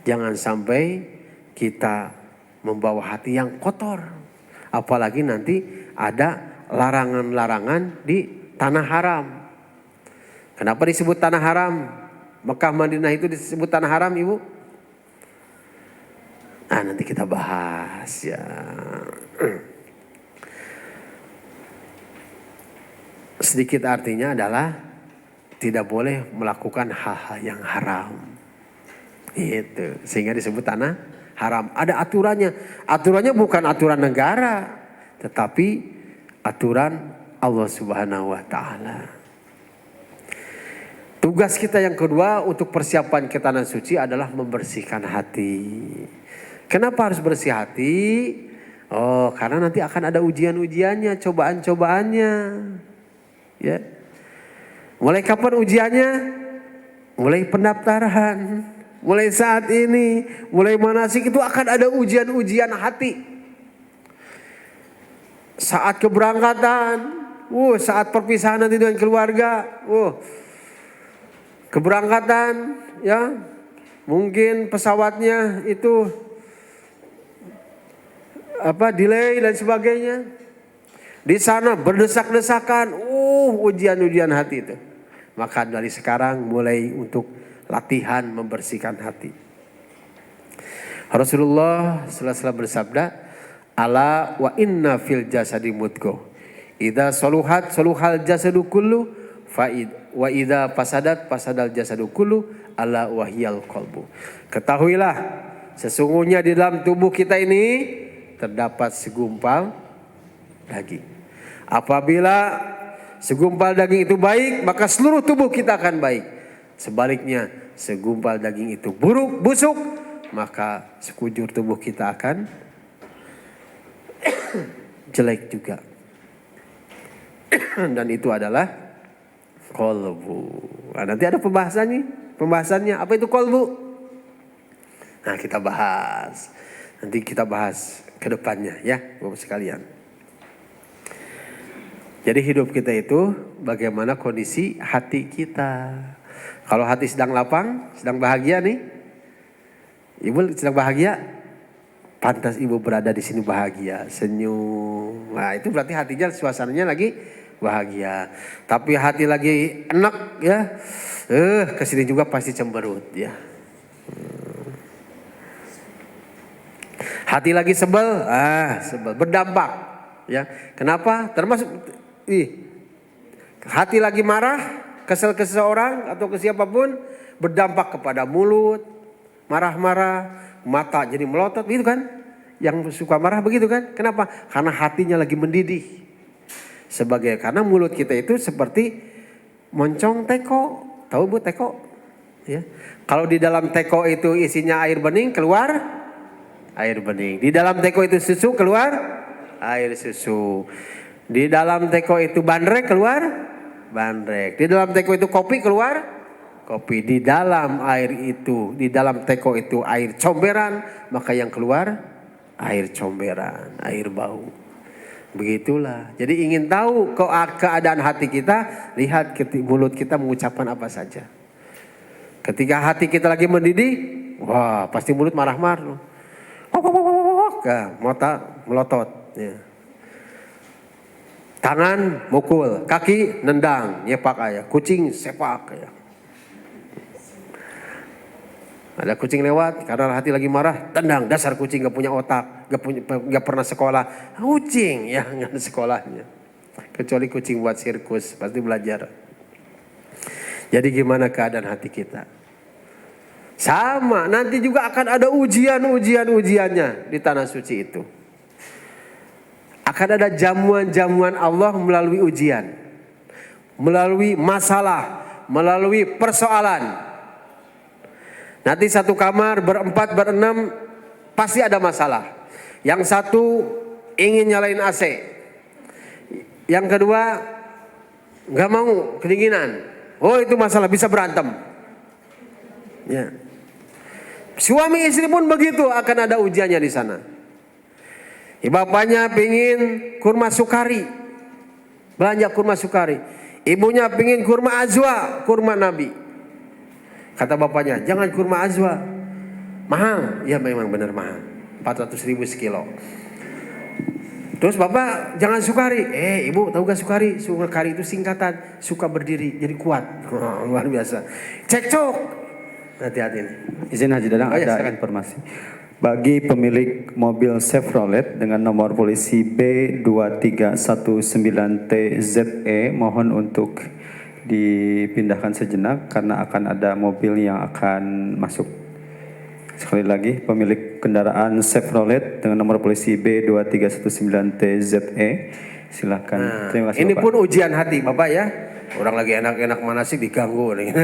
Speaker 1: Jangan sampai kita membawa hati yang kotor. Apalagi nanti ada larangan-larangan di tanah haram. Kenapa disebut tanah haram? Mekah Madinah itu disebut tanah haram, Ibu? Nanti kita bahas ya. Sedikit artinya adalah tidak boleh melakukan hal-hal yang haram. Itu sehingga disebut tanah haram. Ada aturannya. Aturannya bukan aturan negara, tetapi aturan Allah Subhanahu wa taala. Tugas kita yang kedua untuk persiapan ke tanah suci adalah membersihkan hati. Kenapa harus bersih hati? Karena nanti akan ada ujian-ujiannya, cobaan-cobaannya. Ya. Mulai kapan ujiannya? Mulai pendaftaran. Mulai saat ini, mulai manasik itu akan ada ujian-ujian hati. Saat keberangkatan, saat perpisahan nanti dengan keluarga, keberangkatan, ya, mungkin pesawatnya itu delay dan sebagainya. Di sana berdesak-desakan, ujian-ujian hati itu. Maka dari sekarang mulai untuk latihan membersihkan hati. Rasulullah sallallahu bersabda, "Ala wa inna fil jasadi mudghah. Idza saluhat saluhal jasadu kullu wa idza fasadal jasadu kullu ala wahyal qalbu." Ketahuilah, sesungguhnya di dalam tubuh kita ini terdapat segumpal daging. Apabila segumpal daging itu baik, maka seluruh tubuh kita akan baik. Sebaliknya, segumpal daging itu buruk, busuk, maka sekujur tubuh kita akan jelek juga. Dan itu adalah qalbu. Nanti ada pembahasannya. Apa itu qalbu? Kita bahas. Nanti kita bahas ke depannya ya, Bapak sekalian. Jadi hidup kita itu bagaimana kondisi hati kita. Kalau hati sedang lapang, sedang bahagia nih, Ibu sedang bahagia, pantas Ibu berada di sini bahagia, senyum. Itu berarti hatinya, suasananya lagi bahagia. Tapi hati lagi enak ya, kesini juga pasti cemberut ya. Hati lagi sebel, sebel, berdampak ya. Kenapa? Termasuk hati lagi marah, kesel ke seseorang atau ke siapapun, berdampak kepada mulut, marah-marah, mata jadi melotot, gitu kan? Yang suka marah begitu kan? Kenapa? Karena hatinya lagi mendidih. Karena mulut kita itu seperti moncong teko. Tahu Bu teko? Ya. Kalau di dalam teko itu isinya air bening, keluar air bening. Di dalam teko itu susu, keluar air susu. Di dalam teko itu bandrek, keluar bandrek. Di dalam teko itu kopi, keluar kopi. Di dalam air itu, di dalam teko itu air comberan, maka yang keluar air comberan, air bau. Begitulah. Jadi ingin tahu keadaan hati kita, lihat mulut kita mengucapkan apa saja. Ketika hati kita lagi mendidih, pasti mulut marah-marah. Mata melotot. Ya. Tangan mukul, kaki nendang, nyepak ayah, kucing sepak ayah. Ada kucing lewat, karena hati lagi marah, tendang, dasar kucing gak punya otak, gak pernah sekolah. Kucing ya gak ada sekolahnya. Kecuali kucing buat sirkus, pasti belajar. Jadi gimana keadaan hati kita? Sama, nanti juga akan ada ujiannya di tanah suci itu. Akan ada jamuan-jamuan Allah melalui ujian, melalui masalah, melalui persoalan. Nanti satu kamar berempat, berenam, pasti ada masalah. Yang satu ingin nyalain AC, yang kedua nggak mau, kedinginan. Oh itu masalah, bisa berantem. Ya. Suami istri pun begitu, akan ada ujiannya di sana. Bapaknya pingin kurma sukari, belanja kurma sukari. Ibunya pingin kurma azwa, kurma Nabi. Kata bapaknya, jangan kurma azwa, mahal. Ya memang benar mahal, 400.000 sekilo. Terus bapak jangan sukari. Ibu tahu gak sukari? Sukari itu singkatan suka berdiri jadi kuat. Luar biasa. Cekcok. Hati-hati nih.
Speaker 2: Izin Haji Dadang, ada informasi. Bagi pemilik mobil Chevrolet dengan nomor polisi B2319TZE, mohon untuk dipindahkan sejenak karena akan ada mobil yang akan masuk. Sekali lagi, pemilik kendaraan Chevrolet dengan nomor polisi B2319TZE, silakan. Terima kasih,
Speaker 1: ini
Speaker 2: Bapak.
Speaker 1: pun ujian hati Bapak ya. Orang lagi enak-enak mana sih diganggu nih.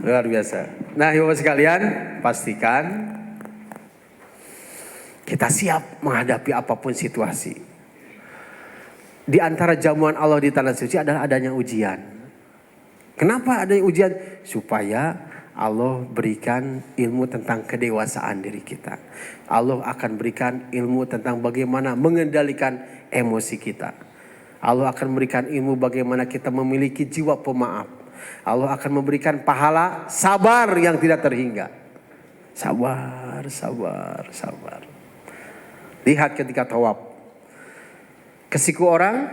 Speaker 1: Luar biasa. Nah, Bapak sekalian, pastikan kita siap menghadapi apapun situasi. Di antara jamuan Allah di tanah suci adalah adanya ujian. Kenapa ada ujian? Supaya Allah berikan ilmu tentang kedewasaan diri kita. Allah akan berikan ilmu tentang bagaimana mengendalikan emosi kita. Allah akan memberikan ilmu bagaimana kita memiliki jiwa pemaaf. Allah akan memberikan pahala sabar yang tidak terhingga. Sabar, sabar, sabar. Lihat ketika tawaf. Kesiku orang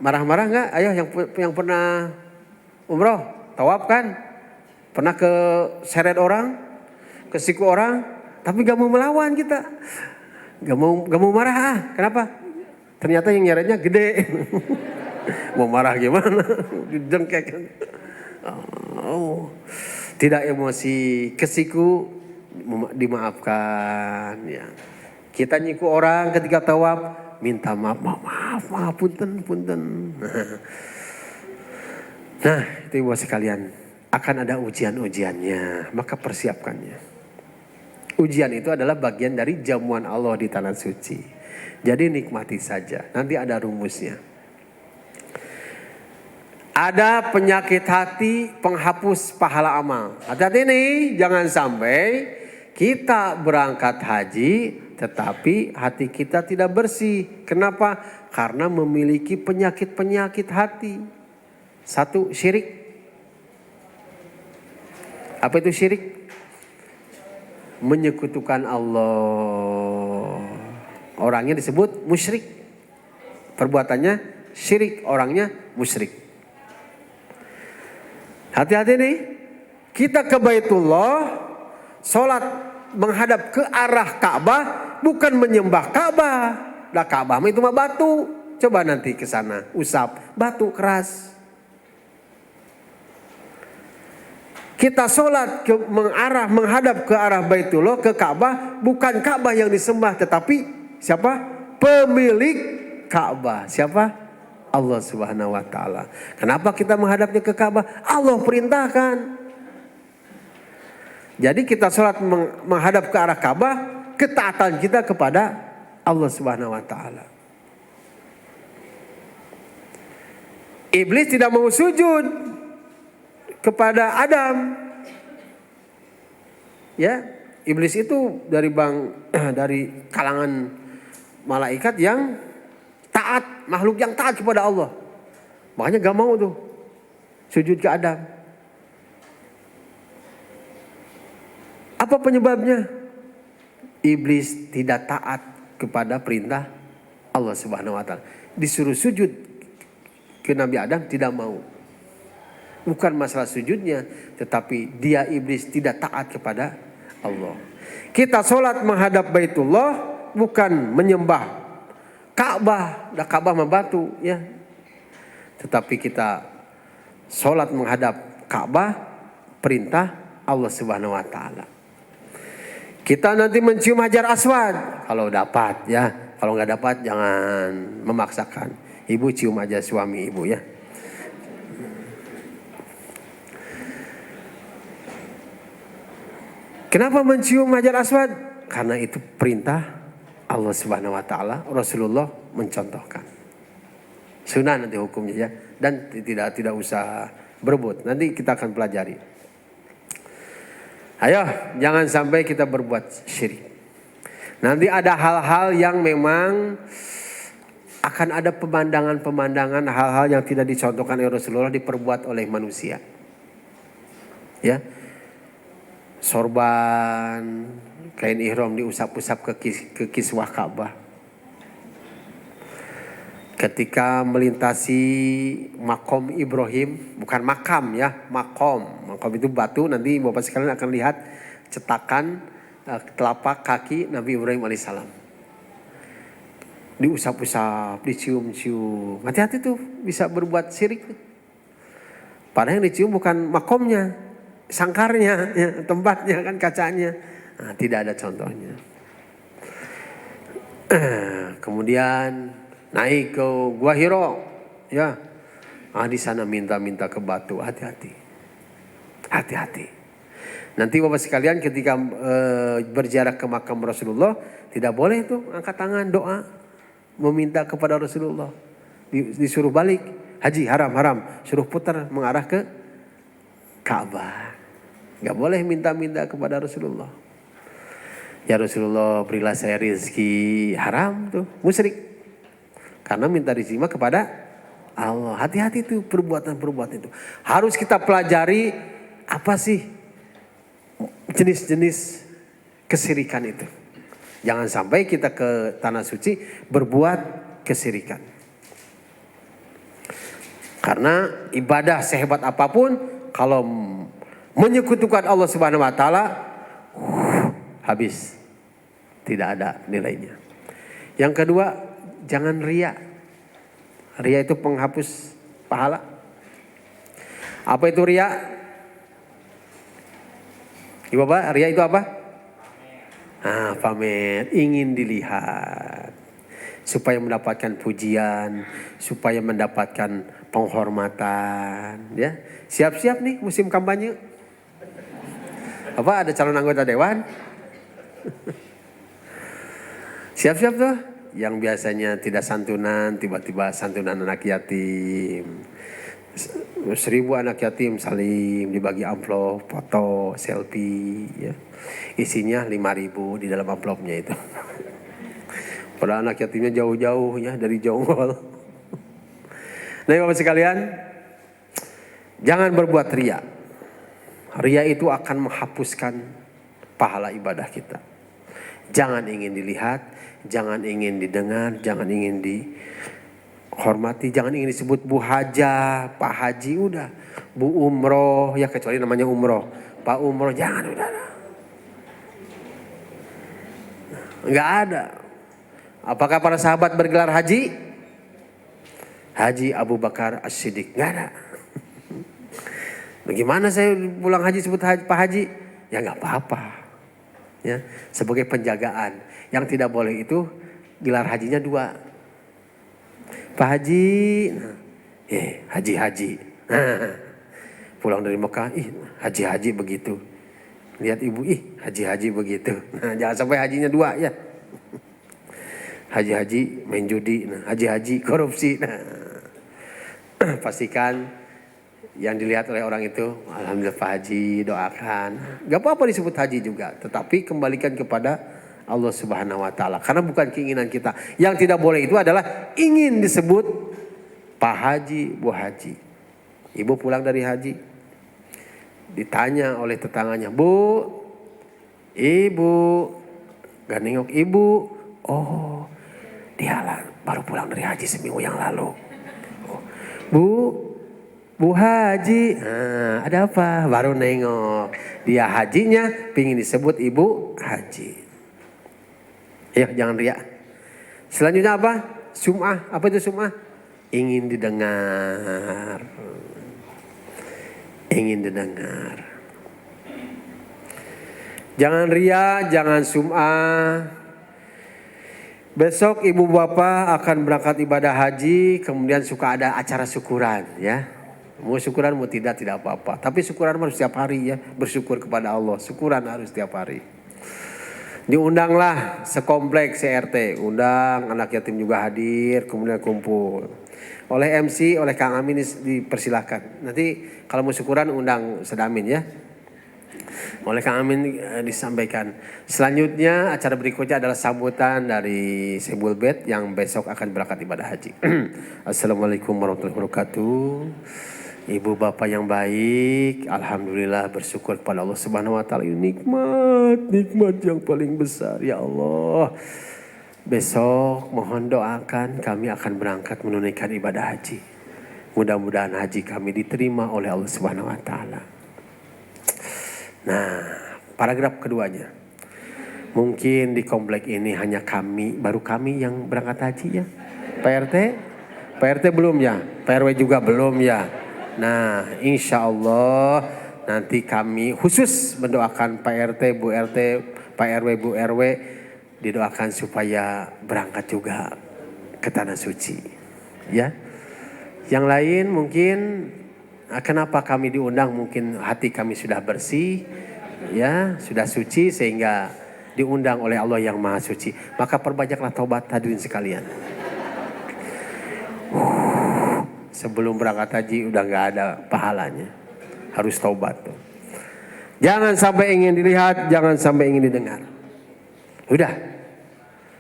Speaker 1: marah-marah nggak? Ayo yang pernah umroh, tawaf kan? Pernah ke seret orang, kesiku orang, tapi gak mau melawan kita, gak mau marah. Kenapa? Ternyata yang nyeretnya gede. Mau marah gimana? Dengkek. Oh, tidak emosi, kesiku dimaafkan. Ya. Kita nyiku orang ketika tawaf. Minta maaf, punten. Nah, itu ibu sekalian, akan ada ujian-ujiannya, maka persiapkannya. Ujian itu adalah bagian dari jamuan Allah di tanah suci. Jadi nikmati saja, nanti ada rumusnya. Ada penyakit hati penghapus pahala amal. Hati-hati nih, jangan sampai kita berangkat haji tetapi hati kita tidak bersih. Kenapa? Karena memiliki penyakit-penyakit hati. Satu, syirik. Apa itu syirik? Menyekutukan Allah. Orangnya disebut musyrik. Perbuatannya syirik, orangnya musyrik. Hati-hati nih. Kita ke Baitullah, sholat menghadap ke arah Ka'bah, bukan menyembah Ka'bah. Nah, Ka'bah itu mah batu. Coba nanti ke sana, usap batu keras. Kita sholat menghadap ke arah Baitullah, ke Ka'bah, bukan Ka'bah yang disembah, tetapi siapa? Pemilik Ka'bah. Siapa? Allah Subhanahu wa taala. Kenapa kita menghadapnya ke Ka'bah? Allah perintahkan. Jadi kita sholat menghadap ke arah Ka'bah, ketaatan kita kepada Allah Subhanahu wa taala. Iblis tidak mau sujud kepada Adam. Ya, iblis itu dari kalangan malaikat yang taat, makhluk yang taat kepada Allah. Makanya gak mau tuh sujud ke Adam. Apa penyebabnya? Iblis tidak taat kepada perintah Allah Subhanahu wa taala. Disuruh sujud ke Nabi Adam tidak mau. Bukan masalah sujudnya, tetapi dia iblis tidak taat kepada Allah. Kita sholat menghadap Baitullah bukan menyembah Ka'bah, Ka'bah membatu ya. Tetapi kita sholat menghadap Ka'bah perintah Allah Subhanahu wa taala. Kita nanti mencium Hajar Aswad kalau dapat ya. Kalau nggak dapat jangan memaksakan. Ibu cium aja suami ibu ya. Kenapa mencium Hajar Aswad? Karena itu perintah Allah Subhanahu wa taala, Rasulullah mencontohkan. Sunnah nanti hukumnya ya, dan tidak usah berebut. Nanti kita akan pelajari. Ayo, jangan sampai kita berbuat syirik. Nanti ada hal-hal yang memang akan ada pemandangan-pemandangan hal-hal yang tidak dicontohkan oleh Rasulullah diperbuat oleh manusia. Ya. Sorban, kain ihram diusap-usap ke kiswah Ka'bah. Ketika melintasi makom Ibrahim, bukan makam ya, makom. Makom itu batu, nanti Bapak sekalian akan lihat cetakan telapak kaki Nabi Ibrahim alaihissalam. Diusap-usap, dicium-cium. Hati-hati tuh bisa berbuat syirik. Padahal yang dicium bukan makomnya, sangkarnya, ya, tempatnya kan kacanya. Nah, tidak ada contohnya. Kemudian naik ke Gua Hiro, ya. Di sana minta ke batu, hati-hati. Hati-hati. Nanti Bapak sekalian ketika berjarak ke makam Rasulullah, tidak boleh tuh angkat tangan doa meminta kepada Rasulullah. Disuruh balik, haji haram, suruh putar mengarah ke Ka'bah. Gak boleh minta-minta kepada Rasulullah. Ya Rasulullah berilah saya rezeki, haram tuh, musyrik. Karena minta rezeki kepada Allah. Hati-hati tuh perbuatan-perbuatan itu. Harus kita pelajari apa sih jenis-jenis kesyirikan itu. Jangan sampai kita ke tanah suci berbuat kesyirikan. Karena ibadah sehebat apapun kalau menyekutukan Allah Subhanahu wa taala habis. Tidak ada nilainya. Yang kedua, jangan ria. Ria itu penghapus pahala. Apa itu ria? Ibu Bapak, ria itu apa? Pamer, ingin dilihat. Supaya mendapatkan pujian, supaya mendapatkan penghormatan, ya. Siap-siap nih musim kampanye. Apa ada calon anggota dewan? Siap-siap tuh. Yang biasanya tidak santunan, tiba-tiba santunan anak yatim. 1000 anak yatim salim, dibagi amplop, foto, selfie, ya. Isinya 5.000 di dalam amplopnya itu. Padahal anak yatimnya jauh-jauh ya dari Jonggol. Nah Bapak sekalian, jangan berbuat ria. Ria itu akan menghapuskan pahala ibadah kita. Jangan ingin dilihat, jangan ingin didengar, jangan ingin dihormati, jangan ingin disebut Bu Haja, Pak Haji, udah. Bu Umroh, ya kecuali namanya Umroh. Pak Umroh, jangan, udah. Enggak ada. Apakah para sahabat bergelar haji? Haji Abu Bakar As-Siddiq, enggak ada. Bagaimana saya pulang haji sebut haji, Pak Haji? Ya enggak apa-apa. Ya, sebagai penjagaan. Yang tidak boleh itu gelar hajinya 2. Pak Haji, haji-haji. Pulang dari Mekah, haji-haji begitu. Lihat ibu, haji-haji begitu. Nah, jangan sampai hajinya 2 ya. Haji-haji main judi, haji-haji korupsi. Pastikan yang dilihat oleh orang itu, alhamdulillah Pak Haji, doakan. Gak apa-apa disebut haji juga, tetapi kembalikan kepada Allah Subhanahu wa taala. Karena bukan keinginan kita. Yang tidak boleh itu adalah ingin disebut Pak Haji, Bu Haji. Ibu pulang dari haji, ditanya oleh tetangganya, Bu, Ibu, gak nengok Ibu, Oh, dia baru pulang dari haji seminggu yang lalu. Oh, Bu Haji, nah, ada apa? Baru nengok. Dia hajinya pingin disebut Ibu Haji. Ayo jangan riak. Selanjutnya apa? Sum'ah. Apa itu sum'ah? Ingin didengar. Ingin didengar. Jangan riak, jangan sum'ah. Besok ibu bapak akan berangkat ibadah haji, kemudian suka ada acara syukuran ya. Mau syukuran mau tidak apa-apa. Tapi syukuran harus setiap hari ya, bersyukur kepada Allah. Syukuran harus setiap hari. Diundanglah sekomplek CRT, undang anak yatim juga hadir, kemudian kumpul. Oleh MC, oleh Kang Amin dipersilahkan. Nanti kalau mau syukuran undang Sedamin ya. Oleh Kang Amin disampaikan. Selanjutnya acara berikutnya adalah sambutan dari Sebul Bet yang besok akan berangkat ibadah haji. Assalamualaikum warahmatullahi wabarakatuh. Ibu bapak yang baik, alhamdulillah bersyukur kepada Allah Subhanahu wa taala. Nikmat yang paling besar ya Allah. Besok mohon doakan kami akan berangkat menunaikan ibadah haji. Mudah-mudahan haji kami diterima oleh Allah Subhanahu wa taala. Nah, paragraf keduanya. Mungkin di komplek ini hanya kami, baru kami yang berangkat haji ya. Pak RT? Pak RT belum ya? Pak RW juga belum ya? Nah, insya Allah nanti kami khusus mendoakan Pak RT, Bu RT, Pak RW, Bu RW didoakan supaya berangkat juga ke Tanah Suci. Ya. Yang lain mungkin kenapa kami diundang, mungkin hati kami sudah bersih, ya sudah suci sehingga diundang oleh Allah yang Maha Suci. Maka perbanyaklah taubat hadirin sekalian. Sebelum berangkat haji udah gak ada pahalanya. Harus taubat tuh. Jangan sampai ingin dilihat, jangan sampai ingin didengar. Udah.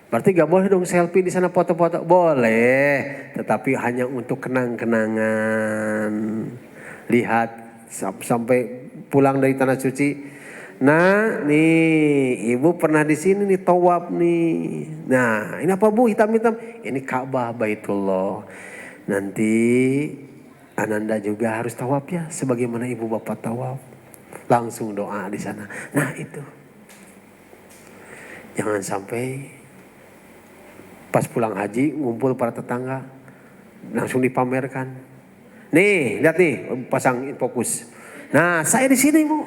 Speaker 1: Berarti gak boleh dong selfie di sana foto-foto. Boleh, tetapi hanya untuk kenang-kenangan. Lihat sampai pulang dari Tanah Suci. Nah, nih ibu pernah di sini nih tawaf nih. Nah, ini apa Bu hitam-hitam? Ini Ka'bah Baitullah. Nanti Ananda juga harus tawaf ya, sebagaimana ibu bapak tawaf. Langsung doa di sana. Nah itu. Jangan sampai pas pulang haji ngumpul para tetangga langsung dipamerkan. Nih, lihat nih, pasang fokus. Nah, saya di sini Bu.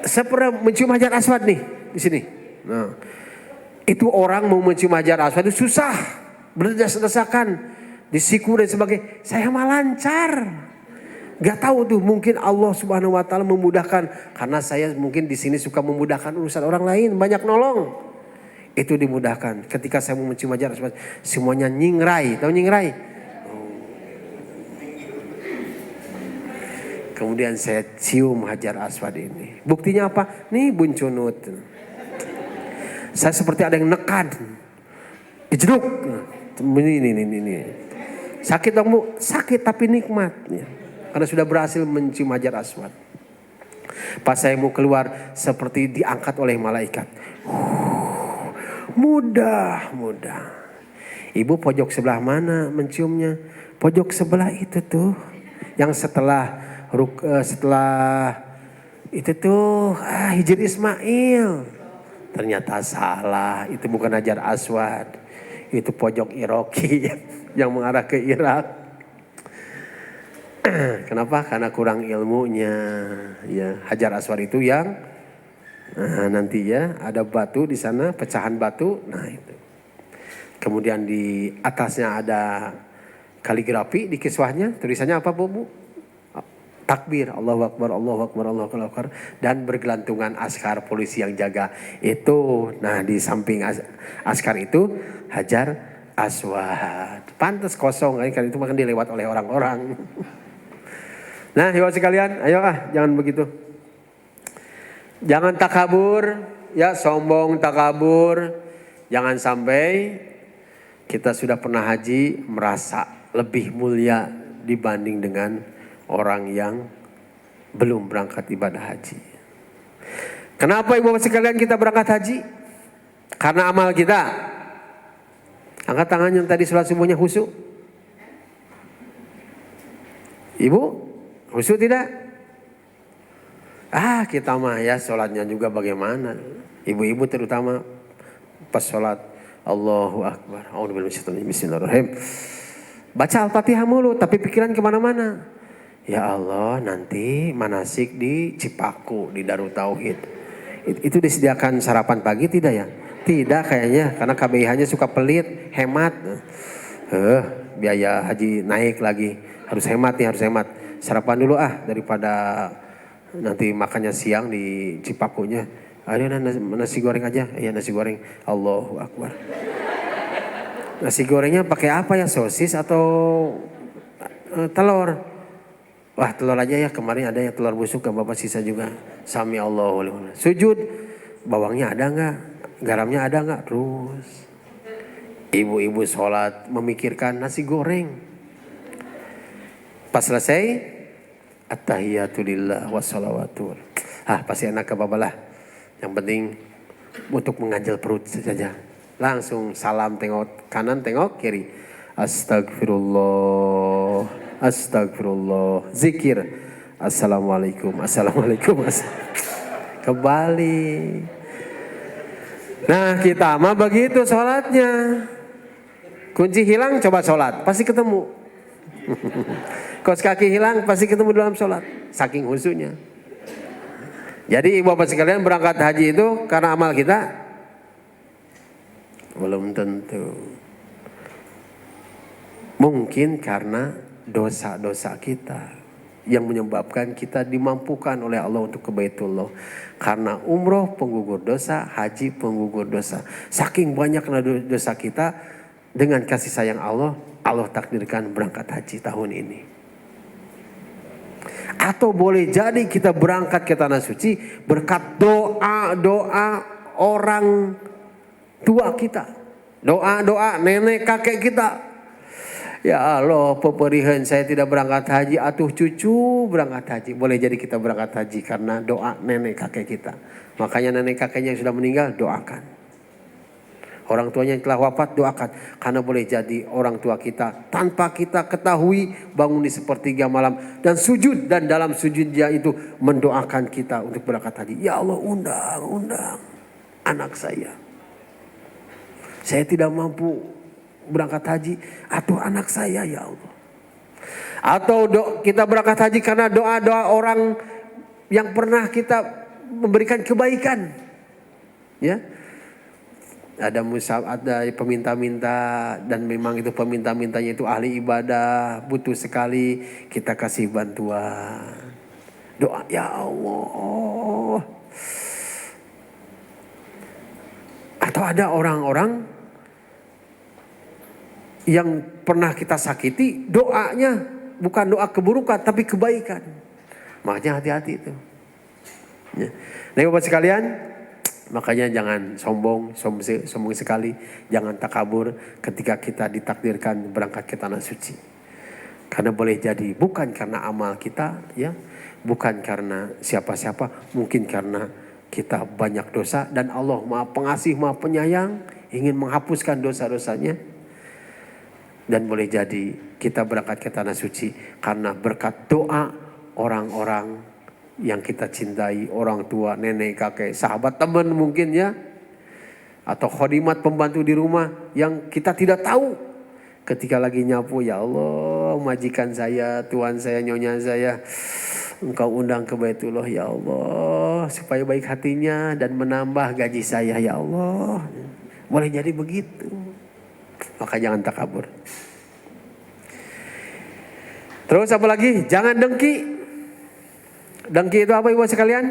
Speaker 1: Saya pernah mencium Hajar Aswad nih di sini. Nah, itu orang mau mencium Hajar Aswad itu susah, berdesak-desakan, disiku dan sebagainya. Saya mah lancar. Gak tahu tuh, mungkin Allah Subhanahu wa taala memudahkan karena saya mungkin di sini suka memudahkan urusan orang lain, banyak nolong. Itu dimudahkan. Ketika saya mau mencium Hajar Aswad, semuanya nyingrai. Tahu nyingrai? Kemudian saya cium Hajar Aswad ini. Buktinya apa? Nih buncunut. Saya seperti ada yang nekan. Dijeduk. Ini. Sakit dong Bu? Sakit tapi nikmat. Karena sudah berhasil mencium Hajar Aswad. Pas saya mau keluar seperti diangkat oleh malaikat. Mudah. Ibu pojok sebelah mana menciumnya? Pojok sebelah itu tuh. Yang setelah itu tuh Hijr Ismail. Ternyata salah, itu bukan Hajar Aswad. Itu pojok Iraqi yang mengarah ke Irak. Kenapa? Karena kurang ilmunya. Ya, Hajar Aswad itu yang nanti ya ada batu di sana, pecahan batu. Nah itu. Kemudian di atasnya ada kaligrafi di kiswahnya. Tulisannya apa Bu? Takbir, Allahu Akbar, Allahu Akbar, Allahu Akbar. Dan bergelantungan askar polisi yang jaga. Itu, nah di samping askar itu Hajar Aswad. Pantas kosong, kan itu makan dilewat oleh orang-orang. Nah, ibu sekalian, ayo jangan begitu. Jangan takabur, ya sombong, takabur. Jangan sampai kita sudah pernah haji merasa lebih mulia dibanding dengan orang yang belum berangkat ibadah haji. Kenapa ibu sekalian kita berangkat haji? Karena amal kita. Angkat tangan yang tadi sholat subuhnya khusyuk. Ibu, khusyuk tidak? Kita mah ya sholatnya juga bagaimana. Ibu-ibu terutama pas sholat Allahu Akbar. Bismillahirrahmanirrahim. Baca Al-Fatihah mulu tapi pikiran kemana-mana. Ya Allah, nanti manasik di Cipaku, di Darut Tauhid. Itu disediakan sarapan pagi tidak ya? Tidak kayaknya, karena KBIH-nya suka pelit, hemat. Biaya haji naik lagi. Harus hemat nih, harus hemat. Sarapan dulu daripada nanti makannya siang di Cipakunya. Ayo nasi goreng aja. Iya nasi goreng. Allahu Akbar. Nasi gorengnya pakai apa ya? Sosis atau telur? Wah telur aja ya, kemarin ada ya telur busuk gak Bapak sisa juga. Sami Allahu liman. Sujud, bawangnya ada nggak? Garamnya ada nggak? Terus ibu-ibu sholat memikirkan nasi goreng. Pas selesai, at-tahiyatulillah wassalawatu. Pasti enak ke Bapak lah. Yang penting untuk mengganjal perut saja. Langsung salam, tengok kanan, tengok kiri. Astagfirullah, astagfirullah. Zikir. Assalamualaikum, assalamualaikum. Kembali. Nah kita mah begitu sholatnya. Kunci hilang coba sholat, pasti ketemu. Kos kaki hilang pasti ketemu dalam sholat. Saking khusyuknya. Jadi ibu bapak sekalian berangkat haji itu karena amal kita? Belum tentu. Mungkin karena dosa-dosa kita yang menyebabkan kita dimampukan oleh Allah untuk ke Baitullah. Karena umroh penggugur dosa, haji penggugur dosa. Saking banyaknya dosa kita, dengan kasih sayang Allah, Allah takdirkan berangkat haji tahun ini. Atau boleh jadi kita berangkat ke Tanah Suci berkat doa-doa orang tua kita. Doa-doa nenek kakek kita. Ya Allah, peperihan saya tidak berangkat haji, atuh cucu berangkat haji. Boleh jadi kita berangkat haji karena doa nenek kakek kita. Makanya nenek kakeknya yang sudah meninggal, doakan. Orang tuanya yang telah wafat, doakan. Karena boleh jadi orang tua kita tanpa kita ketahui bangun di sepertiga malam dan sujud, dan dalam sujudnya itu mendoakan kita untuk berangkat haji. Ya Allah, undang anak saya. Saya tidak mampu berangkat haji, atau anak saya ya Allah. Atau kita berangkat haji karena doa-doa orang yang pernah kita memberikan kebaikan. Ya. Ada peminta-minta, dan memang itu peminta-mintanya itu ahli ibadah, butuh sekali, kita kasih bantuan. Doa ya Allah. Atau ada orang-orang yang pernah kita sakiti, doanya bukan doa keburukan tapi kebaikan. Makanya hati-hati itu. Ya. Nah Bapak sekalian, makanya jangan sombong sekali, jangan takabur ketika kita ditakdirkan berangkat ke Tanah Suci. Karena boleh jadi bukan karena amal kita, ya, bukan karena siapa-siapa, mungkin karena kita banyak dosa dan Allah Maha Pengasih, Maha Penyayang, ingin menghapuskan dosa-dosanya. Dan boleh jadi kita berangkat ke Tanah Suci karena berkat doa orang-orang yang kita cintai, orang tua, nenek, kakek, sahabat, teman mungkin ya. Atau khodimat pembantu di rumah yang kita tidak tahu. Ketika lagi nyapu, ya Allah, majikan saya, tuan saya, nyonya saya, Engkau undang ke Baitullah ya Allah, supaya baik hatinya dan menambah gaji saya ya Allah. Boleh jadi begitu. Maka jangan takabur. Terus apa lagi? Jangan dengki. Dengki itu apa ibu sekalian?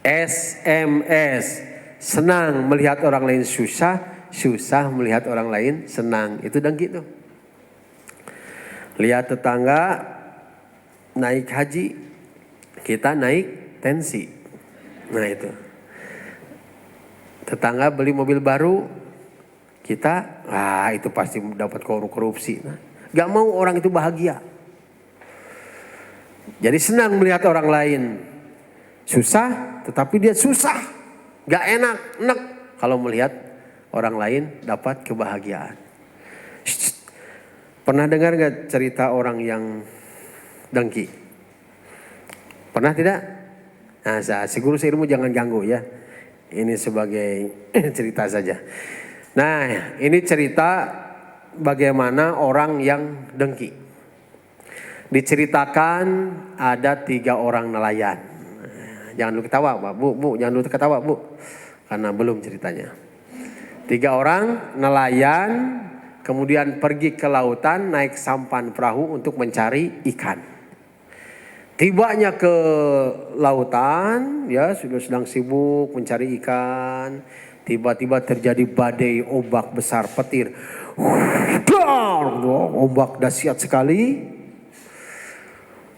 Speaker 1: SMS. Senang melihat orang lain susah, susah melihat orang lain senang. Itu dengki itu. Lihat tetangga naik haji, kita naik tensi. Nah itu. Tetangga beli mobil baru, kita, itu pasti dapat korupsi. Nah, gak mau orang itu bahagia. Jadi senang melihat orang lain susah, tetapi dia susah, gak enak, kalau melihat orang lain dapat kebahagiaan. Pernah dengar nggak cerita orang yang dengki? Pernah tidak? Nah, si guru seilmu jangan ganggu ya. Ini sebagai cerita saja. Nah, ini cerita bagaimana orang yang dengki. Diceritakan ada 3 orang nelayan. Jangan dulu ketawa, Bu, jangan dulu ketawa, Bu. Karena belum ceritanya. 3 orang nelayan kemudian pergi ke lautan naik sampan perahu untuk mencari ikan. Tibanya ke lautan, ya sudah sedang sibuk mencari ikan. Tiba-tiba terjadi badai ombak besar petir. Ombak dahsyat sekali.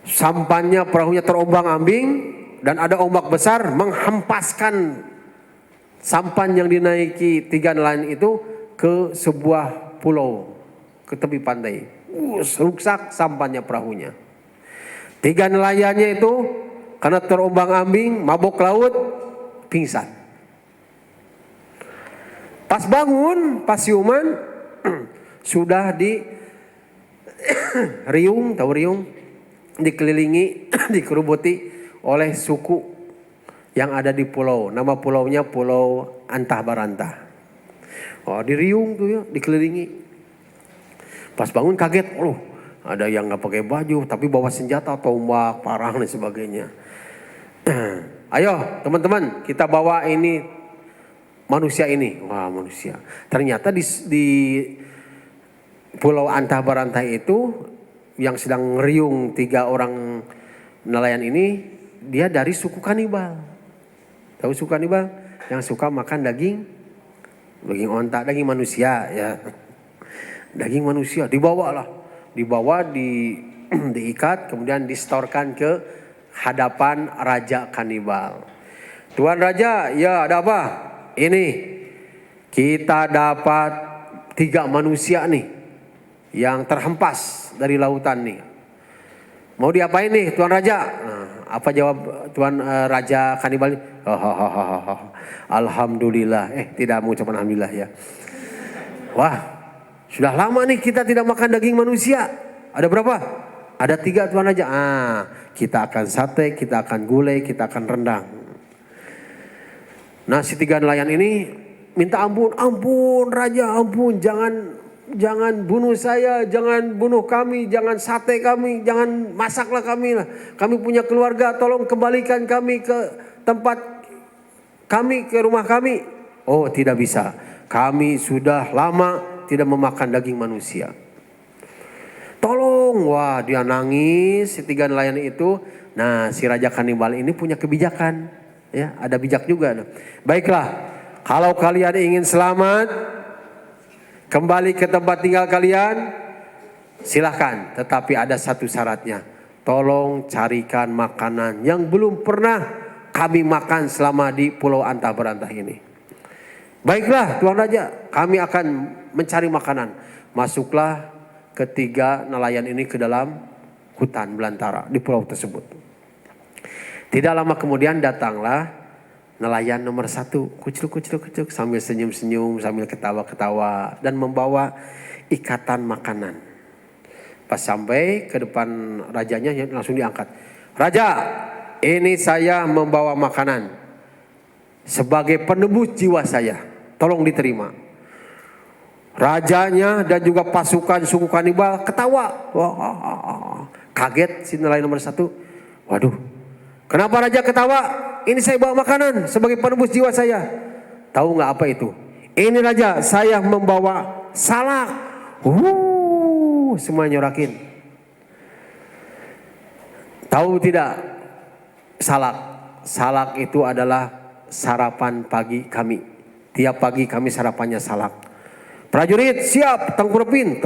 Speaker 1: Sampannya perahunya terombang-ambing dan ada ombak besar menghempaskan sampan yang dinaiki 3 nelayan itu ke sebuah pulau ke tepi pantai. Rusak sampannya perahunya. 3 nelayannya itu karena terombang-ambing, mabok laut, pingsan. Pas bangun, pas siuman sudah di riung, tahu riung? Dikelilingi, dikerubuti oleh suku yang ada di pulau. Nama pulaunya Pulau Antah Barantah. Oh, di riung tuh ya, dikelilingi. Pas bangun kaget, ada yang nggak pakai baju tapi bawa senjata, tombak, parang dan sebagainya. Ayo teman-teman, kita bawa ini manusia ini. Wah, manusia. Ternyata di Pulau Antah Barantah itu yang sedang ngeriung 3 orang nelayan ini, dia dari suku kanibal. Tahu suku kanibal? Yang suka makan daging onta, daging manusia ya. Daging manusia dibawa diikat kemudian distorkan ke hadapan raja kanibal. Tuan raja, ya ada apa? Ini kita dapat 3 manusia nih yang terhempas dari lautan nih. Mau diapain nih Tuan Raja? Nah, apa jawab Tuan Raja kanibal? Alhamdulillah. Tidak mengucapkan alhamdulillah ya. Wah, sudah lama nih kita tidak makan daging manusia. Ada berapa? Ada 3 Tuan Raja. Kita akan sate, kita akan gulai, kita akan rendang. Nah, si 3 nelayan ini minta ampun Raja, ampun, jangan bunuh saya, jangan bunuh kami, jangan sate kami, jangan masaklah kami lah. Kami punya keluarga, tolong kembalikan kami ke tempat kami, ke rumah kami. Oh, tidak bisa. Kami sudah lama tidak memakan daging manusia. Tolong, wah dia nangis si 3 nelayan itu. Nah, si raja kanibal ini punya kebijakan, ya ada bijak juga. Baiklah, kalau kalian ingin selamat, kembali ke tempat tinggal kalian, silahkan. Tetapi ada satu syaratnya. Tolong carikan makanan yang belum pernah kami makan selama di Pulau Antah Barantah ini. Baiklah Tuan Raja, kami akan mencari makanan. Masuklah ke-3 nelayan ini ke dalam hutan belantara di pulau tersebut. Tidak lama kemudian datanglah nelayan nomor 1, kucuk sambil senyum-senyum, sambil ketawa-ketawa dan membawa ikatan makanan. Pas sampai ke depan rajanya langsung diangkat. Raja, ini saya membawa makanan sebagai penebus jiwa saya. Tolong diterima. Rajanya dan juga pasukan suku kanibal ketawa. Wah, kaget si nelayan nomor 1. Waduh, kenapa raja ketawa? Ini saya bawa makanan sebagai penebus jiwa saya. Tahu nggak apa itu? Ini raja, saya membawa salak. Semua nyorakin. Tahu tidak salak? Salak itu adalah sarapan pagi kami. Tiap pagi kami sarapannya salak. Prajurit siap, tengkurepin.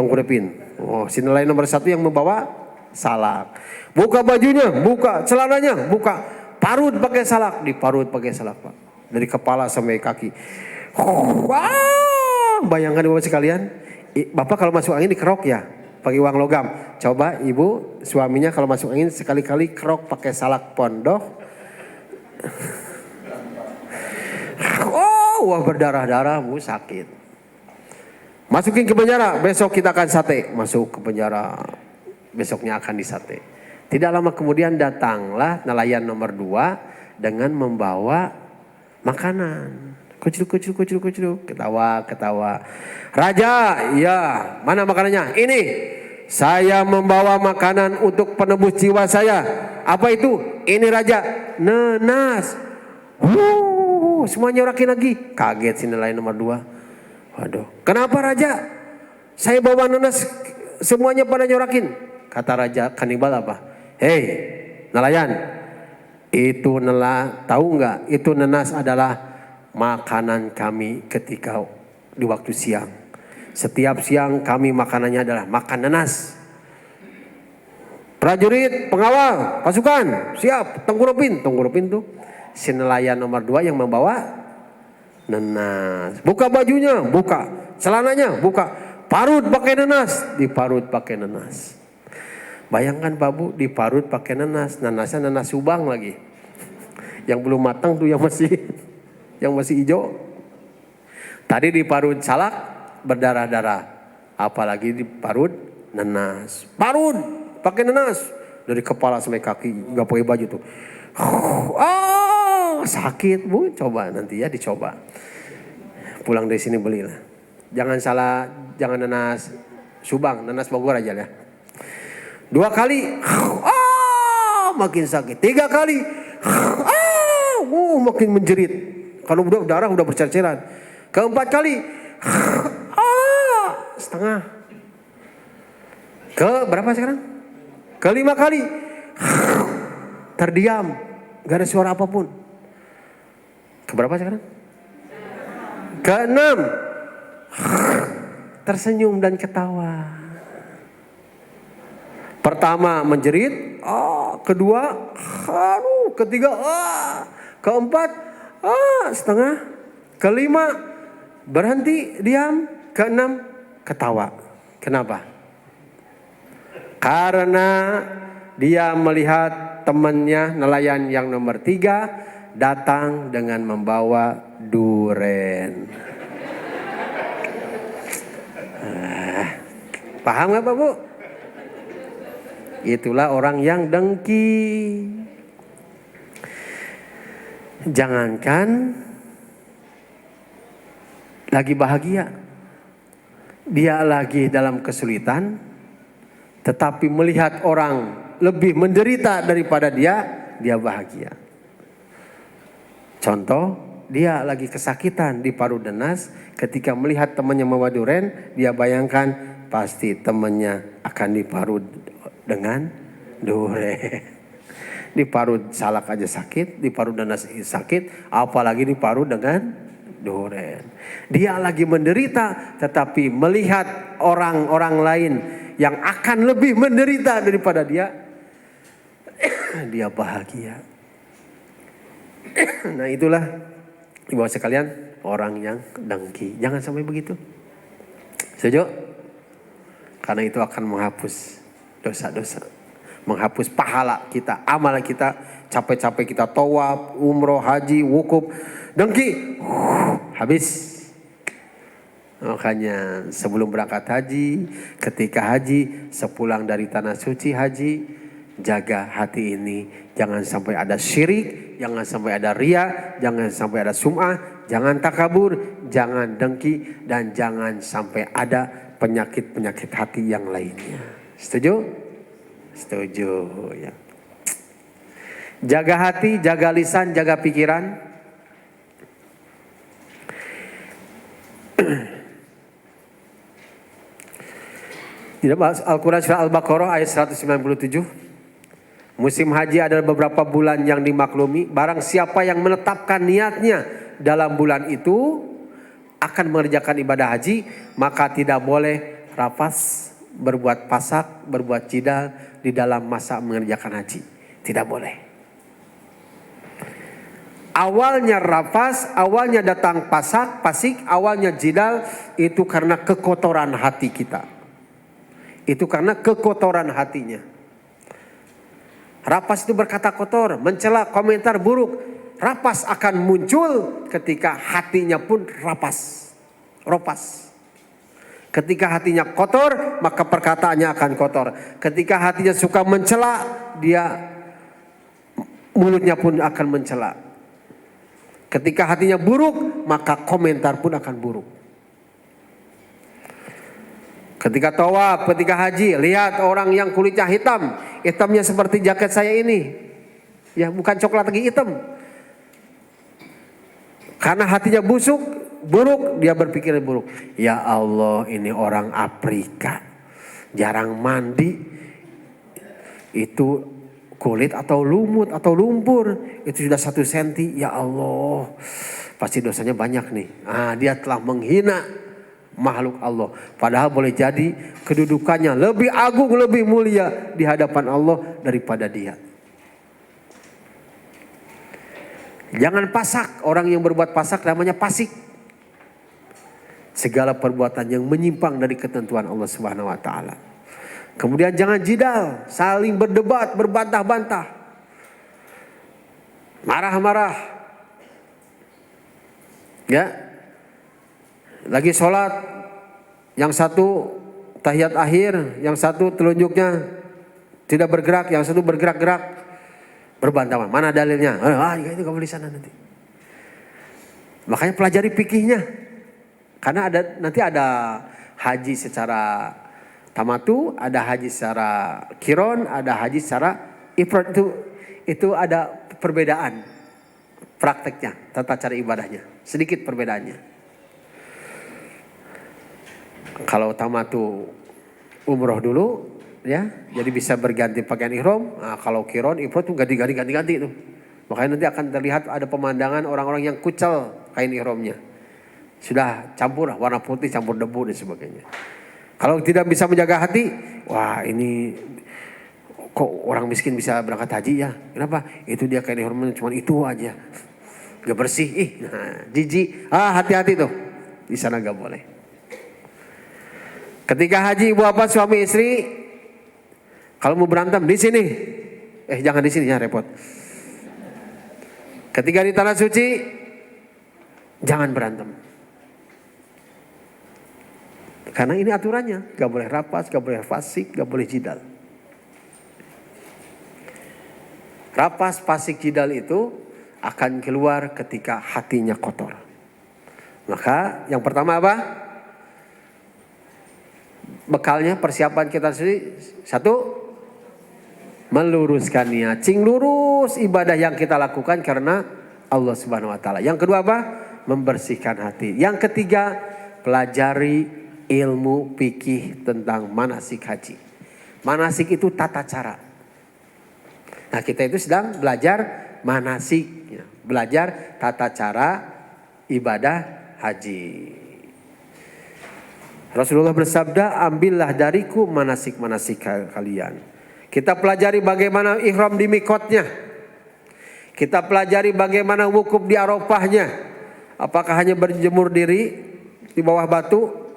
Speaker 1: Oh, si nelayan nomor 1 yang membawa salak. Buka bajunya, buka celananya, buka. Parut pakai salak, diparut pakai salak Pak. Dari kepala sampai kaki. Bayangkan Bapak sekalian, Bapak kalau masuk angin dikerok ya, pakai uang logam. Coba Ibu suaminya kalau masuk angin sekali-kali kerok pakai salak pondok. wah berdarah-darah Bu, sakit. Masukin ke penjara, besok kita akan sate. Masuk ke penjara, besoknya akan disate. Tidak lama kemudian datanglah nelayan nomor 2 dengan membawa makanan. Kucuk, ketawa. Raja, ya, mana makanannya? Ini, saya membawa makanan untuk penebus jiwa saya. Apa itu? Ini raja, nenas. Semuanya nyorakin lagi. Kaget si nelayan nomor 2. Waduh, kenapa raja? Saya bawa nenas, semuanya pada nyorakin. Kata raja kanibal apa? Hei, nelayan, itu tahu nggak? Itu nenas adalah makanan kami ketika di waktu siang. Setiap siang kami makanannya adalah makan nenas. Prajurit, pengawal, pasukan, siap, tengkurupin tuh. Si nelayan nomor 2 yang membawa nenas. Buka bajunya, buka. Celananya, buka. Parut pakai nenas, diparut pakai nenas. Bayangkan Pak Bu, diparut pakai nenas. Nenasnya nenas subang lagi. Yang belum matang tuh yang masih hijau. Tadi diparut salak berdarah-darah. Apalagi diparut nenas. Parut pakai nenas dari kepala sampai kaki, nggak pakai baju tuh. Sakit Bu, coba nanti ya dicoba. Pulang dari sini belilah. Jangan salah, jangan nenas Subang, nenas Bogor aja ya. 2 kali, makin sakit. 3 kali, makin menjerit. Kalau darah udah bercer-ceran. Ke-4 kali, setengah. Ke berapa sekarang? Ke-5 kali, terdiam, gak ada suara apapun. Ke berapa sekarang? Ke-6, tersenyum dan ketawa. Pertama menjerit, kedua, ketiga, keempat, setengah, kelima berhenti diam, keenam ketawa. Kenapa? Karena dia melihat temannya nelayan yang nomor 3 datang dengan membawa duren. Paham gak Pak Bu? Itulah orang yang dengki. Jangankan lagi bahagia, dia lagi dalam kesulitan, tetapi melihat orang lebih menderita daripada dia bahagia. Contoh, dia lagi kesakitan di parut nenas, ketika melihat temannya membawa duren, dia bayangkan pasti temannya akan diparut dengan duren. Diparut salak aja sakit, diparut nanas sakit, apalagi diparut dengan duren. Dia lagi menderita, tetapi melihat orang-orang lain yang akan lebih menderita daripada dia, dia bahagia. Nah itulah ibu sekalian, orang yang dengki. Jangan sampai begitu. Setuju? Karena itu akan menghapus dosa-dosa, menghapus pahala kita, amal kita, capek-capek kita tawaf, umroh, haji, wukuf, dengki, habis. Makanya sebelum berangkat haji, ketika haji, sepulang dari tanah suci haji, jaga hati ini, jangan sampai ada syirik, jangan sampai ada ria, jangan sampai ada sum'ah, jangan takabur, jangan dengki, dan jangan sampai ada penyakit-penyakit hati yang lainnya. Setuju? Setuju ya. Jaga hati, jaga lisan, jaga pikiran. Di dalam Al-Quran surah Al-Baqarah ayat 197. Musim haji adalah beberapa bulan yang dimaklumi. Barang siapa yang menetapkan niatnya dalam bulan itu akan mengerjakan ibadah haji, maka tidak boleh rafas, berbuat pasak, berbuat jidal di dalam masa mengerjakan haji. Tidak boleh. Awalnya rafas, awalnya datang pasik, awalnya jidal, itu karena kekotoran hati kita. Itu karena kekotoran hatinya. Rafas itu berkata kotor, mencela, komentar buruk. rapas akan muncul ketika hatinya pun ropas. Ketika hatinya kotor, maka perkataannya akan kotor. Ketika hatinya suka mencela, mulutnya pun akan mencela. Ketika hatinya buruk, maka komentar pun akan buruk. Ketika tawaf, ketika haji, lihat orang yang kulitnya hitamnya seperti jaket saya ini. Ya, bukan coklat lagi, hitam. Karena hatinya buruk, dia berpikir buruk. Ya Allah, ini orang Afrika, jarang mandi. Itu kulit atau lumut atau lumpur, itu sudah 1 senti. Ya Allah, pasti dosanya banyak nih. Dia telah menghina makhluk Allah. Padahal boleh jadi kedudukannya lebih agung, lebih mulia di hadapan Allah daripada dia. Jangan pasak. Orang yang berbuat pasak namanya fasik. Segala perbuatan yang menyimpang dari ketentuan Allah Subhanahu wa taala. Kemudian jangan jidal, saling berdebat, berbantah-bantah. Marah-marah. Ya. Lagi sholat, yang satu tahiyat akhir, yang satu telunjuknya tidak bergerak, yang satu bergerak-gerak. Berbantah, mana dalilnya? Itu kamu di sana nanti. Makanya pelajari fikihnya. Karena nanti ada haji secara tamatu, ada haji secara kiron, ada haji secara ifrad. Itu ada perbedaan prakteknya, tata cara ibadahnya. Sedikit perbedaannya. Kalau tamatu umroh dulu, ya, jadi bisa berganti pakaian ihram. Kalau kiron, ifrad tuh ganti itu. Makanya nanti akan terlihat ada pemandangan orang-orang yang kucel kain ihramnya. Sudah campur warna putih, campur debu dan sebagainya. Kalau tidak bisa menjaga hati, wah ini kok orang miskin bisa berangkat haji ya? Kenapa? Itu dia kain ihramnya cuma itu aja, gak bersih. Jijik. Hati-hati tuh, di sana gak boleh. Ketika haji ibu bapak suami istri, kalau mau berantem di sini, jangan di sini ya, repot. Ketika di tanah suci, jangan berantem. Karena ini aturannya, gak boleh rapas, gak boleh fasik, gak boleh jidal. Rapas, fasik, jidal itu akan keluar ketika hatinya kotor. Maka yang pertama apa? Bekalnya, persiapan kita sendiri. 1, meluruskan niat. Lurus ibadah yang kita lakukan karena Allah Subhanahu wa taala. Yang kedua apa? Membersihkan hati. Yang ketiga, pelajari ilmu fikih tentang manasik haji. Manasik itu tata cara. Nah, kita itu sedang belajar manasik, ya. Belajar tata cara ibadah haji. Rasulullah bersabda, ambillah dariku manasik-manasik kalian. Kita pelajari bagaimana ihram di mikotnya. Kita pelajari bagaimana wukuf di Arafahnya. Apakah hanya berjemur diri di bawah batu?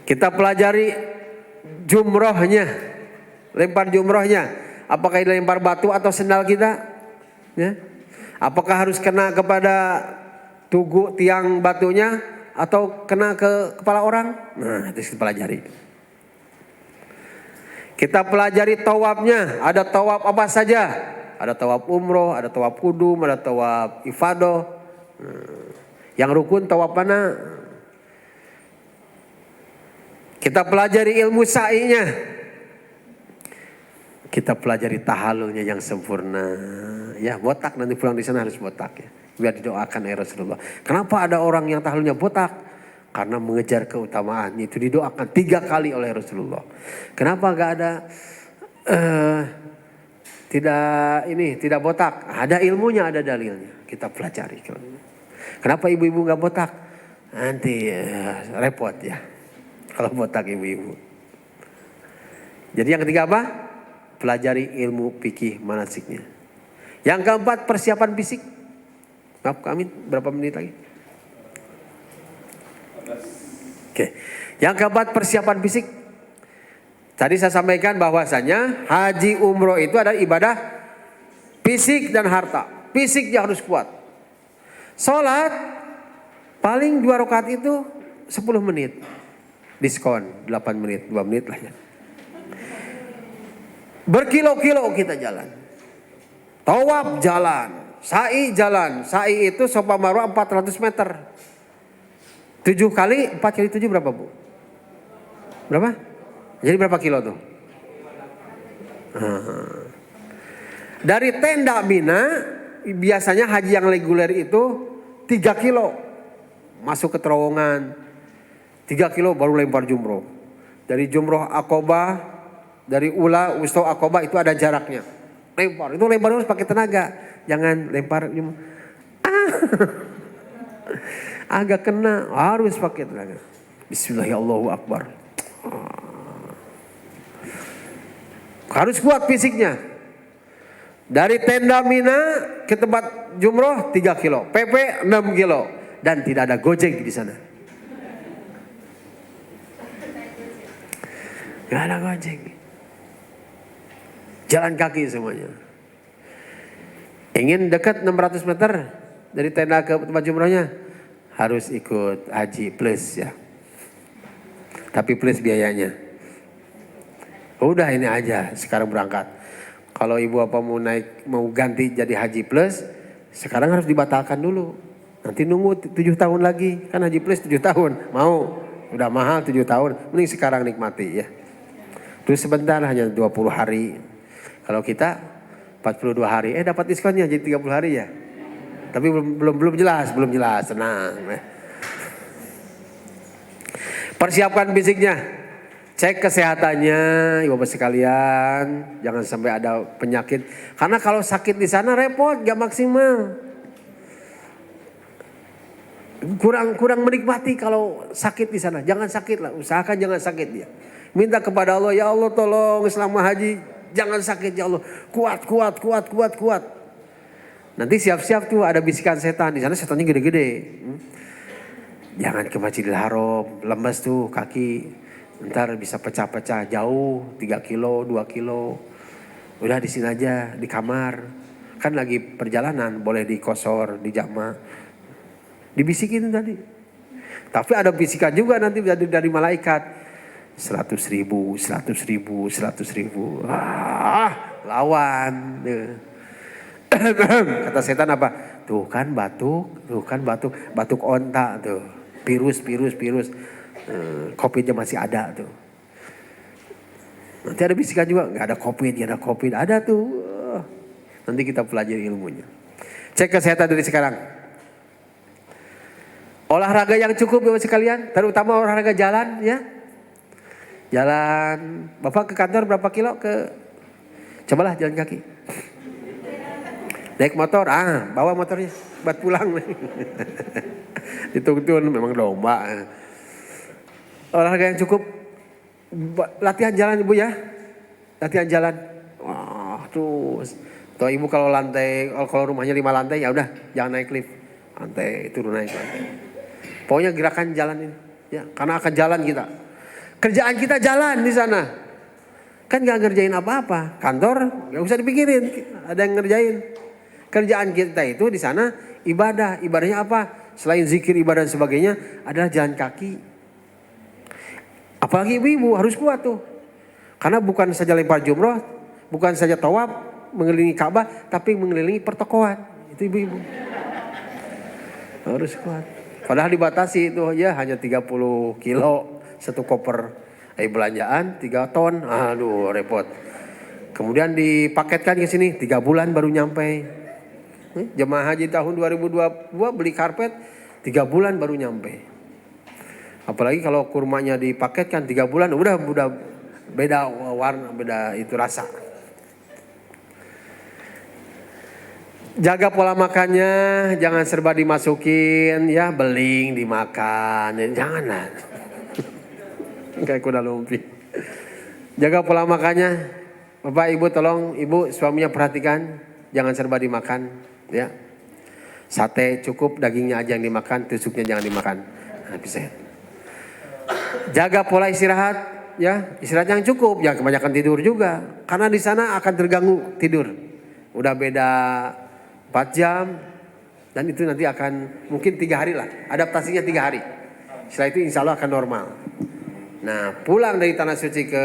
Speaker 1: Kita pelajari jumrohnya, lempar jumrohnya. Apakah ini lempar batu atau sendal kita? Ya. Apakah harus kena kepada tugu tiang batunya atau kena ke kepala orang? Nah, itu kita pelajari. Kita pelajari tawafnya. Ada tawaf apa saja? Ada tawaf umroh, ada tawaf kudum, ada tawaf ifadah. Yang rukun tawaf mana? Kita pelajari ilmu sa'inya. Kita pelajari tahalulnya yang sempurna. Ya, botak, nanti pulang di sana harus botak ya. Biar didoakan ya Rasulullah. Kenapa ada orang yang tahalulnya botak? Karena mengejar keutamaan. Itu didoakan 3 kali oleh Rasulullah. Kenapa gak ada tidak botak? Ada ilmunya, ada dalilnya. Kita pelajari. Kenapa ibu-ibu gak botak? Nanti repot ya. Kalau botak ibu-ibu. Jadi yang ketiga apa? Pelajari ilmu fikih manasiknya. Yang keempat, persiapan fisik. Maaf kami, berapa menit lagi? Oke. Yang keempat, persiapan fisik. Tadi saya sampaikan bahwasanya haji umroh itu adalah ibadah Fisik dan harta. Fisiknya harus kuat. Sholat paling 2 rakaat itu 10 menit. Diskon 8 menit, 2 menit lah ya. Berkilo-kilo kita jalan. Tawaf jalan. Sa'i jalan. Sa'i itu Safa Marwah 400 meter. 7 kali 4 kali 7 berapa Bu? Berapa? Jadi berapa kilo tuh? Dari tenda Mina biasanya haji yang reguler itu 3 kilo. Masuk ke terowongan 3 kilo baru lempar jumroh. Dari jumroh Aqobah, dari Ula, Wusta Aqobah itu ada jaraknya. Lempar, itu lempar harus pakai tenaga. Jangan lempar agak kena, harus pakai tenaga. Bismillahirrahmanirrahim. Harus kuat fisiknya. Dari tenda Mina ke tempat jumroh 3 kilo, PP 6 kilo. Dan tidak ada gojek di sana. Gak ada gojek. Jalan kaki semuanya. Ingin dekat 600 meter dari tenda ke tempat jumrohnya, harus ikut haji plus ya. Tapi plus biayanya. Udah ini aja sekarang berangkat. Kalau ibu apa mau ganti jadi haji plus, sekarang harus dibatalkan dulu. Nanti nunggu 7 tahun lagi. Kan haji plus 7 tahun. Mau. Udah mahal 7 tahun. Mending sekarang nikmati ya. Terus sebentar hanya 20 hari. Kalau kita 42 hari. Dapat diskonnya jadi 30 hari ya. Tapi belum jelas. Tenang. Persiapkan fisiknya. Cek kesehatannya, ibu bapak sekalian, jangan sampai ada penyakit. Karena kalau sakit di sana repot, gak maksimal. Kurang menikmati kalau sakit di sana. Jangan sakit lah, usahakan jangan sakit dia. Minta kepada Allah, ya Allah tolong selama haji jangan sakit ya Allah. Kuat. Nanti siap-siap tuh ada bisikan setan di sana, setannya gede-gede. Jangan ke Masjidil Haram, lemes tuh kaki. Ntar bisa pecah-pecah jauh 3 kilo, 2 kilo. Udah di sini aja di kamar. Kan lagi perjalanan boleh dikosor, dijama. Dibisikin tadi. Tapi ada bisikan juga nanti dari malaikat. 100 ribu. Lawan. Kata setan apa? Tuh kan batuk. Batuk onta tuh. Virus. Covid-nya masih ada tuh. Nanti ada bisikan juga, nggak ada COVID, ada tuh. Nanti kita pelajari ilmunya. Cek kesehatan dari sekarang. Olahraga yang cukup ya sekalian, terutama olahraga jalan ya. Jalan, Bapak ke kantor berapa kilo cobalah jalan kaki. Naik motor, bawa motornya buat pulang. Hitung-hitung memang domba. Olahraga yang cukup, latihan jalan ibu ya, latihan jalan. Terus, tuh ibu kalau rumahnya 5 lantai ya udah jangan naik lift, turun naik lantai. Pokoknya gerakan jalan ini, ya karena akan jalan kita. Kerjaan kita jalan di sana, kan nggak ngerjain apa-apa. Kantor nggak usah dipikirin, ada yang ngerjain. Kerjaan kita itu di sana ibadahnya apa? Selain zikir ibadah dan sebagainya adalah jalan kaki. Apalagi ibu-ibu harus kuat tuh. Karena bukan saja lempar jumroh, bukan saja tawaf mengelilingi Ka'bah, tapi mengelilingi pertokoan. Itu ibu-ibu. Harus kuat. Padahal dibatasi itu ya hanya 30 kilo satu koper belanjaan 3 ton. Aduh repot. Kemudian dipaketkan ke sini 3 bulan baru nyampe. Jemaah haji tahun 2022 beli karpet 3 bulan baru nyampe. Apalagi kalau kurmanya dipaketkan 3 bulan udah beda warna, beda itu rasa. Jaga pola makannya, jangan serba dimasukin ya, beling dimakan, janganlah. Kayak kuda lumping. Jaga pola makannya. Bapak Ibu tolong ibu suaminya perhatikan, jangan serba dimakan ya. Sate cukup, dagingnya aja yang dimakan, tusuknya jangan dimakan. Bisa. Jaga pola istirahat ya, istirahat yang cukup, jangan kebanyakan tidur juga. Karena di sana akan terganggu tidur. udah beda 4 jam. Dan itu nanti akan mungkin 3 hari lah, adaptasinya 3 hari. Setelah itu insya Allah akan normal. Nah pulang dari Tanah Suci ke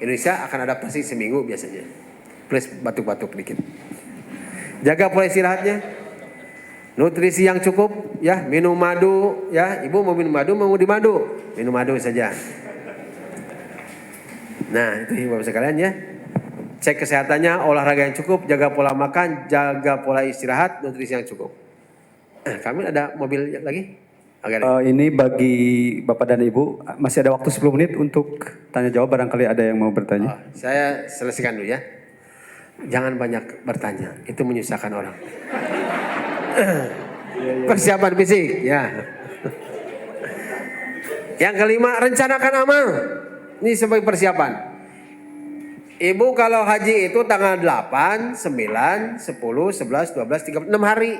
Speaker 1: Indonesia akan adaptasi seminggu biasanya. Plus batuk-batuk dikit. Jaga pola istirahatnya. Nutrisi yang cukup ya, minum madu ya. Ibu mau minum madu, mau di madu, minum madu saja. Nah itu Bapak sekalian ya. Cek kesehatannya, olahraga yang cukup, jaga pola makan, jaga pola istirahat, nutrisi yang cukup. Kami ada mobil lagi?
Speaker 2: Ini bagi Bapak dan Ibu, masih ada waktu 10 menit untuk tanya jawab, barangkali ada yang mau bertanya.
Speaker 1: Saya selesaikan dulu ya. Jangan banyak bertanya, itu menyusahkan orang. Persiapan fisik ya. Yang kelima, rencanakan amal. Ini sebagai persiapan. Ibu kalau haji itu tanggal 8, 9, 10, 11, 12, 13, 6 hari.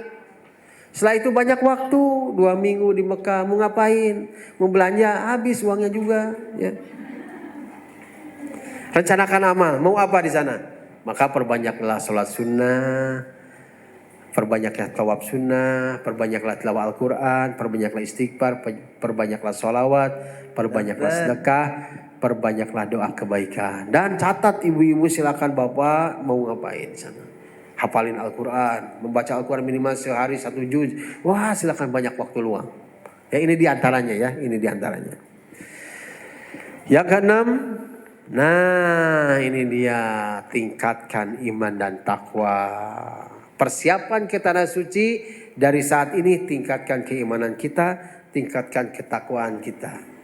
Speaker 1: Setelah itu banyak waktu, 2 minggu di Mekah, mau ngapain? Mau belanja, habis uangnya juga. Ya. Rencanakan amal, mau apa di sana? Maka perbanyaklah sholat sunnah, perbanyaklah tawaf sunnah, perbanyaklah tilawah Al-Quran, perbanyaklah istighfar, perbanyaklah sholawat, perbanyaklah sedekah, perbanyaklah doa kebaikan. Dan catat ibu-ibu, silakan bapak mau ngapain di sana. Hafalin Al-Quran, membaca Al-Quran minimal sehari 1 juz. Wah silakan, banyak waktu luang. Ya ini diantaranya ya, ini diantaranya. Yang keenam, nah ini dia, tingkatkan iman dan takwa. Persiapan ke tanah suci dari saat ini, tingkatkan keimanan kita, tingkatkan ketakwaan kita.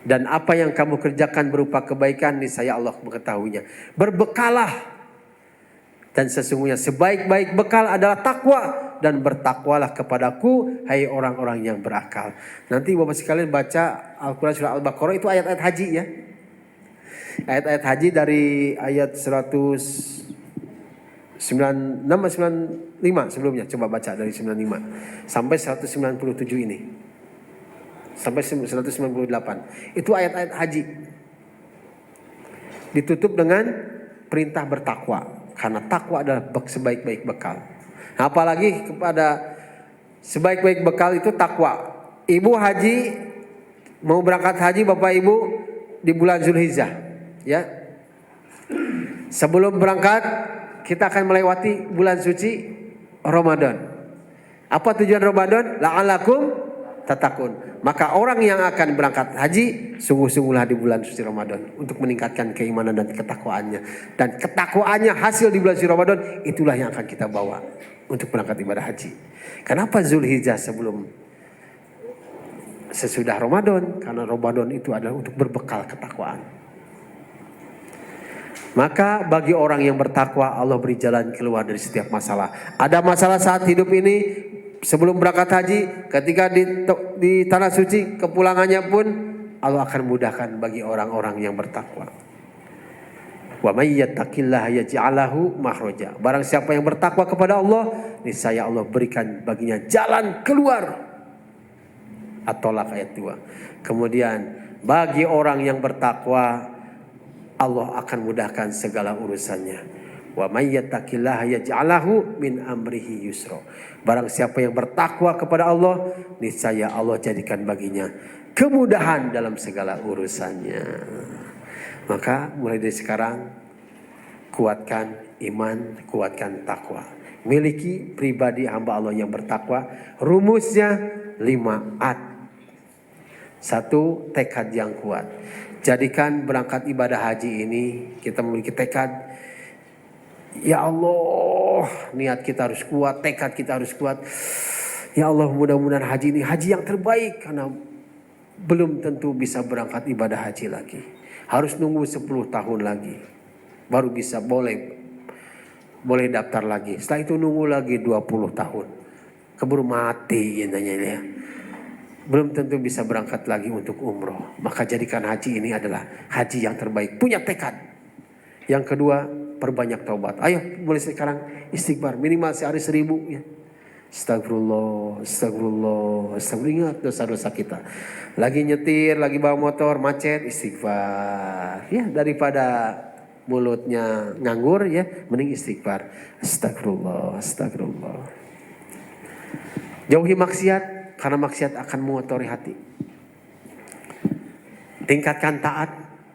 Speaker 1: Dan apa yang kamu kerjakan berupa kebaikan, niscaya Allah mengetahuinya. Berbekalah. Dan sesungguhnya sebaik-baik bekal adalah takwa. Dan bertakwalah kepadaku, hai orang-orang yang berakal. Nanti Bapak sekalian baca Al-Quran surah Al-Baqarah, itu ayat-ayat haji ya. Ayat-ayat haji dari ayat 195 sebelumnya. Coba baca dari 95 sampai 197 ini. Sampai 198. Itu ayat-ayat haji. Ditutup dengan perintah bertakwa. Karena takwa adalah sebaik-baik bekal. Apalagi kepada sebaik-baik bekal itu takwa. Ibu haji, mau berangkat haji Bapak Ibu di bulan Zulhijjah. Ya. Sebelum berangkat kita akan melewati bulan suci Ramadan. Apa tujuan Ramadan? La'alakum tatakun. Maka orang yang akan berangkat haji, sungguh-sungguhlah di bulan suci Ramadan untuk meningkatkan keimanan dan ketakwaannya. Dan ketakwaannya hasil di bulan suci Ramadan, itulah yang akan kita bawa untuk berangkat ibadah haji. Kenapa Zulhijjah sesudah Ramadan? Karena Ramadan itu adalah untuk berbekal ketakwaan. Maka bagi orang yang bertakwa, Allah beri jalan keluar dari setiap masalah. Ada masalah saat hidup ini, sebelum berangkat haji, ketika di tanah suci, kepulangannya pun Allah akan mudahkan bagi orang-orang yang bertakwa. Wa may yattaqillaha yaj'al lahu makhraja. Barang siapa yang bertakwa kepada Allah, niscaya Allah berikan baginya jalan keluar. At-Tolaq ayat 2. Kemudian bagi orang yang bertakwa, Allah akan mudahkan segala urusannya. Wa may yattaqillaha yaj'al lahu min amrihi yusra. Barang siapa yang bertakwa kepada Allah, niscaya Allah jadikan baginya kemudahan dalam segala urusannya. Maka mulai dari sekarang, kuatkan iman, kuatkan takwa. Miliki pribadi hamba Allah yang bertakwa. Rumusnya 5 1, tekad yang kuat. Jadikan berangkat ibadah haji ini kita memiliki tekad. Ya Allah, niat kita harus kuat, tekad kita harus kuat. Ya Allah, mudah-mudahan haji ini haji yang terbaik. Karena belum tentu bisa berangkat ibadah haji lagi. Harus nunggu 10 tahun lagi. Baru bisa boleh daftar lagi. Setelah itu nunggu lagi 20 tahun. Keburu mati intinya ya. Belum tentu bisa berangkat lagi untuk umroh. Maka jadikan haji ini adalah haji yang terbaik. Punya tekad. Yang kedua, perbanyak taubat. Ayo mulai sekarang istighfar. Minimal sehari 1000 ya. Astagfirullah, astagfirullah, astagfirullah. Ingat dosa-dosa kita. Lagi nyetir, lagi bawa motor, macet, istighfar. Ya, daripada mulutnya nganggur ya, mending istighfar. Astagfirullah, astagfirullah. Jauhi maksiat karena maksiat akan mengotori hati. Tingkatkan taat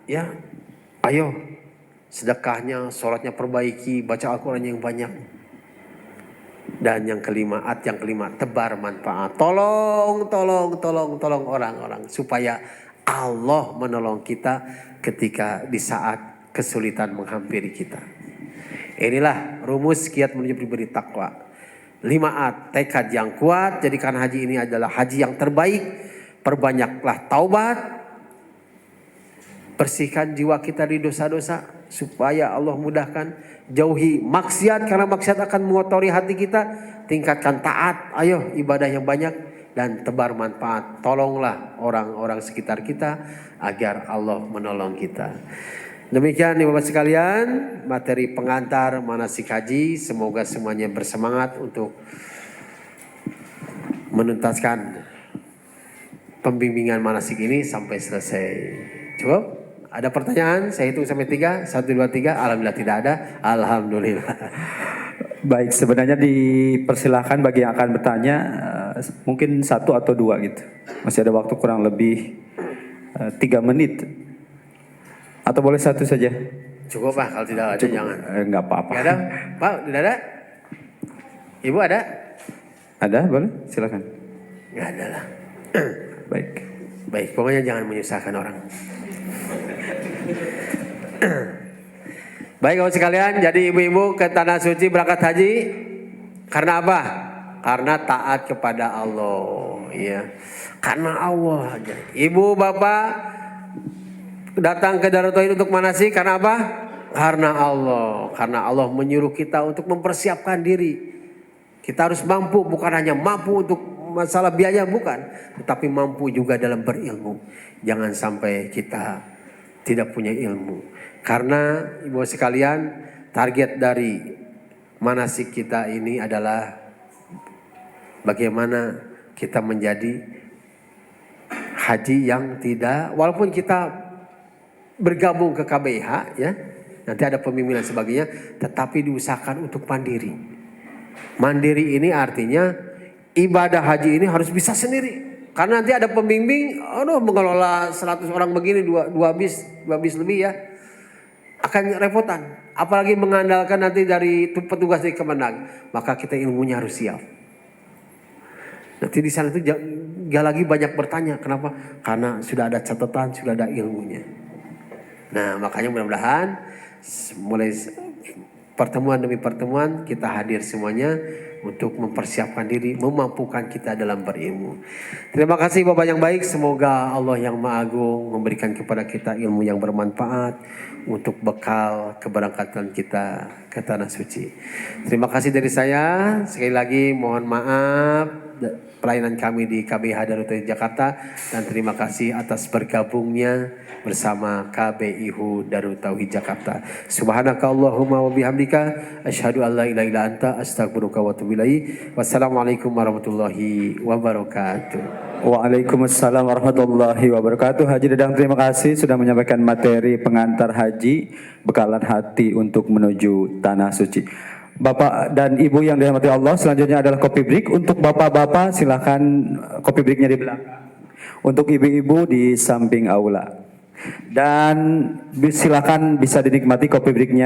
Speaker 1: ya. Ayo sedekahnya, sholatnya perbaiki, baca Al-Quran yang banyak. Dan yang kelima, tebar manfaat. Tolong orang-orang supaya Allah menolong kita ketika di saat kesulitan menghampiri kita. Inilah rumus kiat menuju pribadi takwa. 5A, tekad yang kuat. Jadikan haji ini adalah haji yang terbaik. Perbanyaklah taubat. Bersihkan jiwa kita dari dosa-dosa supaya Allah mudahkan. Jauhi maksiat karena maksiat akan mengotori hati kita. Tingkatkan taat, ayo ibadah yang banyak dan tebar manfaat. Tolonglah orang-orang sekitar kita agar Allah menolong kita. Demikian Bapak sekalian, materi pengantar manasik haji. Semoga semuanya bersemangat untuk menuntaskan pembimbingan manasik ini sampai selesai. Cukup? Ada pertanyaan? Saya hitung sampai 3. 1, 2, 3. Alhamdulillah tidak ada. Alhamdulillah.
Speaker 2: Baik, sebenarnya dipersilahkan bagi yang akan bertanya, mungkin 1 atau 2 gitu. Masih ada waktu kurang lebih 3 menit. Atau boleh 1 saja?
Speaker 1: Cukup Pak, kalau tidak ada jangan.
Speaker 2: Enggak apa-apa.
Speaker 1: Tidak ada? Pak, tidak ada? Ibu ada?
Speaker 2: Ada, boleh? Silakan.
Speaker 1: Enggak ada lah.
Speaker 2: Baik.
Speaker 1: Baik, pokoknya jangan menyusahkan orang. Baik kawan sekalian, jadi ibu-ibu ke Tanah Suci berangkat haji karena apa? Karena taat kepada Allah, ya. Karena Allah aja. Ibu bapak datang ke Darut Tauhid untuk manasik karena apa? Karena Allah. Karena Allah menyuruh kita untuk mempersiapkan diri. Kita harus mampu, bukan hanya mampu untuk masalah biaya, bukan, tetapi mampu juga dalam berilmu. Jangan sampai kita tidak punya ilmu. Karena ibu sekalian, target dari manasik kita ini adalah bagaimana kita menjadi haji yang tidak, walaupun kita bergabung ke KBH ya, nanti ada pemimpinan sebagainya, tetapi diusahakan untuk mandiri. Mandiri ini artinya ibadah haji ini harus bisa sendiri. Karena nanti ada pembimbing, mengelola 100 orang begini, dua bis lebih ya. Akan repotan. Apalagi mengandalkan nanti dari petugas dari Kemenag. Maka kita ilmunya harus siap. Nanti di sana itu gak lagi banyak bertanya. Kenapa? Karena sudah ada catatan, sudah ada ilmunya. Nah makanya mudah-mudahan mulai pertemuan demi pertemuan kita hadir semuanya untuk mempersiapkan diri, memampukan kita dalam berilmu. Terima kasih Bapak yang baik, semoga Allah yang Maha Agung memberikan kepada kita ilmu yang bermanfaat untuk bekal keberangkatan kita ke Tanah Suci. Terima kasih dari saya, sekali lagi mohon maaf pelayanan kami di KBH Darut Tauhid Jakarta dan terima kasih atas bergabungnya bersama KBIHU Darut Tauhid Jakarta. Subhanakallahumma wa bihamdika asyhadu an la ilaha illa anta astaghfiruka wa atubu ilaik. Wassalamualaikum warahmatullahi wabarakatuh.
Speaker 2: Waalaikumsalam warahmatullahi wabarakatuh. Haji Dadang terima kasih sudah menyampaikan materi pengantar haji bekalan hati untuk menuju Tanah Suci. Bapak dan Ibu yang dirahmati Allah, selanjutnya adalah kopi break. Untuk bapak-bapak silakan kopi breaknya di belakang. Untuk ibu-ibu di samping aula. Dan silakan bisa dinikmati kopi breaknya